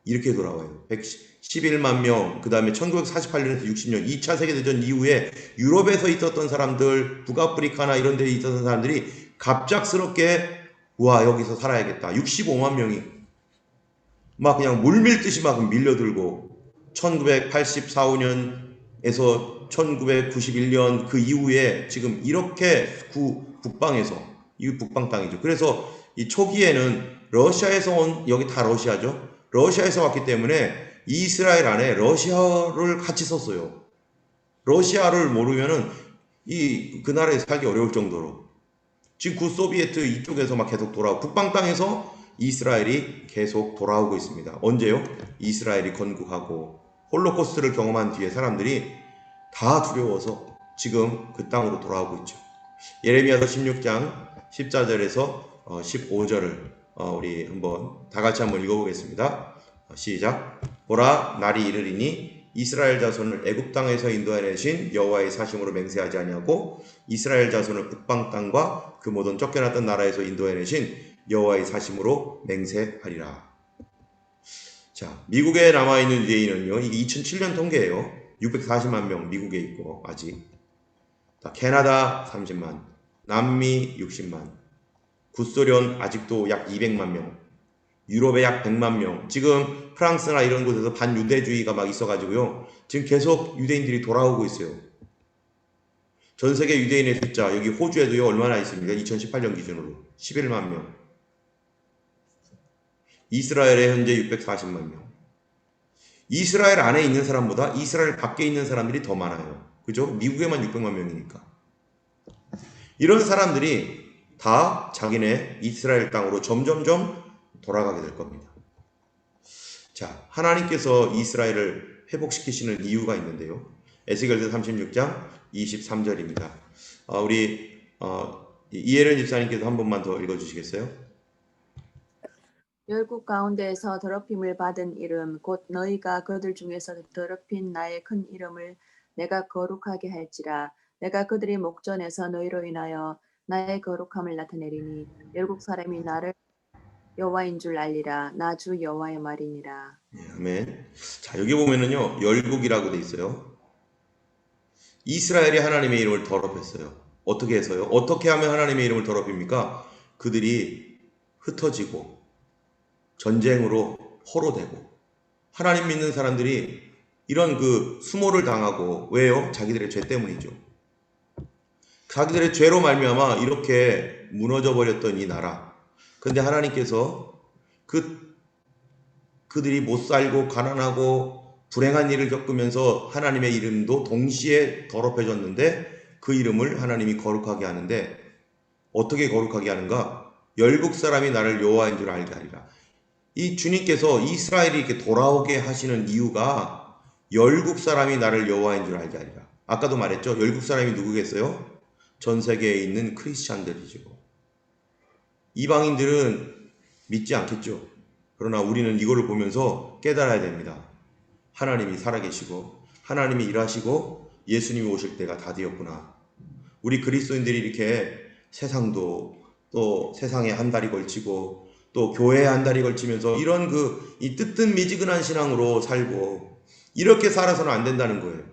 이렇게 돌아와요. 111만 명, 그 다음에 1948년에서 60년, 2차 세계대전 이후에 유럽에서 있었던 사람들, 북아프리카나 이런 데에 있었던 사람들이 갑작스럽게, 와, 여기서 살아야겠다. 65만 명이 막 그냥 물밀듯이 막 밀려들고, 1984, 5년에서 1991년 그 이후에 지금 이렇게 북방에서, 이 북방 땅이죠. 그래서 이 초기에는 러시아에서 온, 여기 다 러시아죠. 러시아에서 왔기 때문에 이스라엘 안에 러시아를 같이 썼어요. 러시아를 모르면은 그 나라에 살기 어려울 정도로. 지금 구소비에트 이쪽에서 막 계속 돌아오고, 북방 땅에서 이스라엘이 계속 돌아오고 있습니다. 언제요? 이스라엘이 건국하고 홀로코스트를 경험한 뒤에 사람들이 다 두려워서 지금 그 땅으로 돌아오고 있죠. 예레미야서 16장 14절에서 15절을 우리 한번 다 같이 한번 읽어보겠습니다. 시작. 보라, 날이 이르리니 이스라엘 자손을 애굽 땅에서 인도해내신 여호와의 사심으로 맹세하지 아니하고 이스라엘 자손을 북방 땅과 그 모든 쫓겨났던 나라에서 인도해내신 여호와의 사심으로 맹세하리라. 자, 미국에 남아있는 유대인은요, 이게 2007년 통계예요. 640만 명 미국에 있고 아직. 캐나다 30만, 남미 60만, 구소련 아직도 약 200만 명, 유럽에 약 100만 명. 지금 프랑스나 이런 곳에서 반유대주의가 막 있어가지고요. 지금 계속 유대인들이 돌아오고 있어요. 전 세계 유대인의 숫자, 여기 호주에도요, 얼마나 있습니까? 2018년 기준으로 11만 명. 이스라엘에 현재 640만 명. 이스라엘 안에 있는 사람보다 이스라엘 밖에 있는 사람들이 더 많아요. 그죠? 미국에만 600만 명이니까. 이런 사람들이 다 자기네 이스라엘 땅으로 점점점 돌아가게 될 겁니다. 자, 하나님께서 이스라엘을 회복시키시는 이유가 있는데요. 에스겔서 36장 23절입니다. 우리 이혜련 집사님께서 한 번만 더 읽어주시겠어요? 열국 가운데에서 더럽힘을 받은 이름 곧 너희가 그들 중에서 더럽힌 나의 큰 이름을 내가 거룩하게 할지라. 내가 그들의 목전에서 너희로 인하여 나의 거룩함을 나타내리니 열국 사람이 나를 여호와인 줄 알리라. 나 주 여호와의 말이니라. 아멘. 자, 여기 보면은요, 열국이라고 돼 있어요. 이스라엘이 하나님의 이름을 더럽혔어요. 어떻게 해서요? 어떻게 하면 하나님의 이름을 더럽힙니까? 그들이 흩어지고 전쟁으로 포로되고, 하나님 믿는 사람들이 이런 그 수모를 당하고, 왜요? 자기들의 죄 때문이죠. 자기들의 죄로 말미암아 이렇게 무너져 버렸던 이 나라. 근데 하나님께서 그들이 못 살고 가난하고 불행한 일을 겪으면서 하나님의 이름도 동시에 더럽혀졌는데 그 이름을 하나님이 거룩하게 하는데, 어떻게 거룩하게 하는가? 열국 사람이 나를 여호와인 줄 알게 하리라. 이 주님께서 이스라엘이 이렇게 돌아오게 하시는 이유가 열국 사람이 나를 여호와인 줄 알게 하리라. 아까도 말했죠. 열국 사람이 누구겠어요? 전 세계에 있는 크리스찬들이죠. 이방인들은 믿지 않겠죠. 그러나 우리는 이거를 보면서 깨달아야 됩니다. 하나님이 살아계시고 하나님이 일하시고 예수님이 오실 때가 다 되었구나. 우리 그리스도인들이 이렇게 세상도 또 세상에 한 달이 걸치고 또 교회에 한 달이 걸치면서 이런 이 뜨뜻미지근한 신앙으로 살고 이렇게 살아서는 안 된다는 거예요.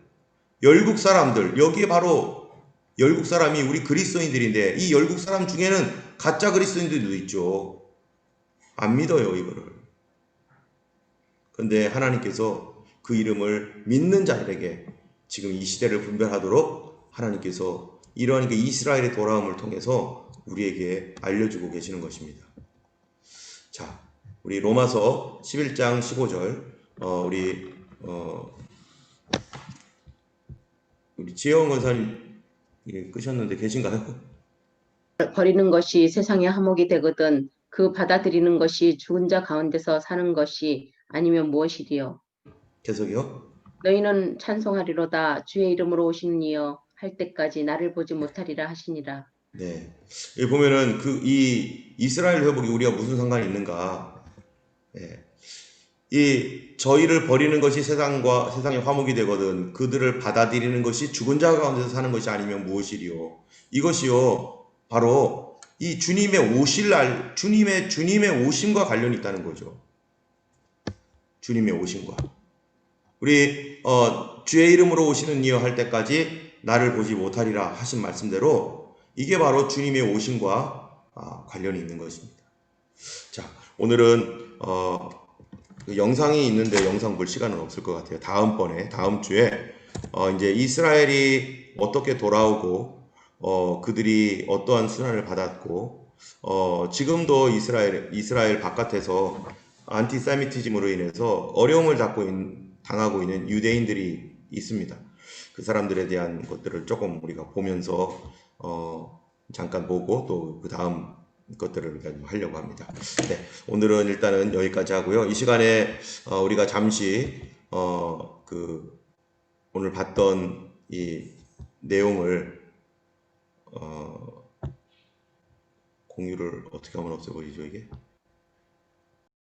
열국 사람들, 여기에 바로 열국 사람이 우리 그리스도인들인데, 이 열국 사람 중에는 가짜 그리스도인들도 있죠. 안 믿어요, 이거를. 근데 하나님께서 그 이름을 믿는 자들에게 지금 이 시대를 분별하도록 하나님께서 이러한 이스라엘의 돌아옴을 통해서 우리에게 알려주고 계시는 것입니다. 자, 우리 로마서 11장 15절 우리 지혜원 권사님 끄셨는데 계신가요? 버리는 것이 세상의 화목이 되거든 그 받아들이는 것이 죽은 자 가운데서 사는 것이 아니면 무엇이리요? 계속이요? 너희는 찬송하리로다 주의 이름으로 오시는 이여 할 때까지 나를 보지 못하리라 하시니라. 네. 여기 보면은 이 이스라엘 회복이 우리가 무슨 상관이 있는가? 네. 이 저희를 버리는 것이 세상의 화목이 되거든 그들을 받아들이는 것이 죽은 자 가운데서 사는 것이 아니면 무엇이리요? 이것이요 바로 이 주님의 오실 날 주님의 오심과 관련이 있다는 거죠. 주님의 오심과 우리 주의 이름으로 오시는 이여 할 때까지 나를 보지 못하리라 하신 말씀대로 이게 바로 주님의 오심과 관련이 있는 것입니다. 자, 오늘은 그 영상이 있는데 영상 볼 시간은 없을 것 같아요. 다음번에 다음 주에 이제 이스라엘이 어떻게 돌아오고 그들이 어떠한 순환을 받았고 지금도 이스라엘 바깥에서 안티세미티즘으로 인해서 어려움을 당하고 있는 유대인들이 있습니다. 그 사람들에 대한 것들을 조금 우리가 보면서 잠깐 보고 또 그 다음 것들을 하려고 합니다. 네, 오늘은 일단은 여기까지 하고요. 이 시간에 우리가 잠시 오늘 봤던 이 내용을 공유를 어떻게 하면 없애버리죠 이게?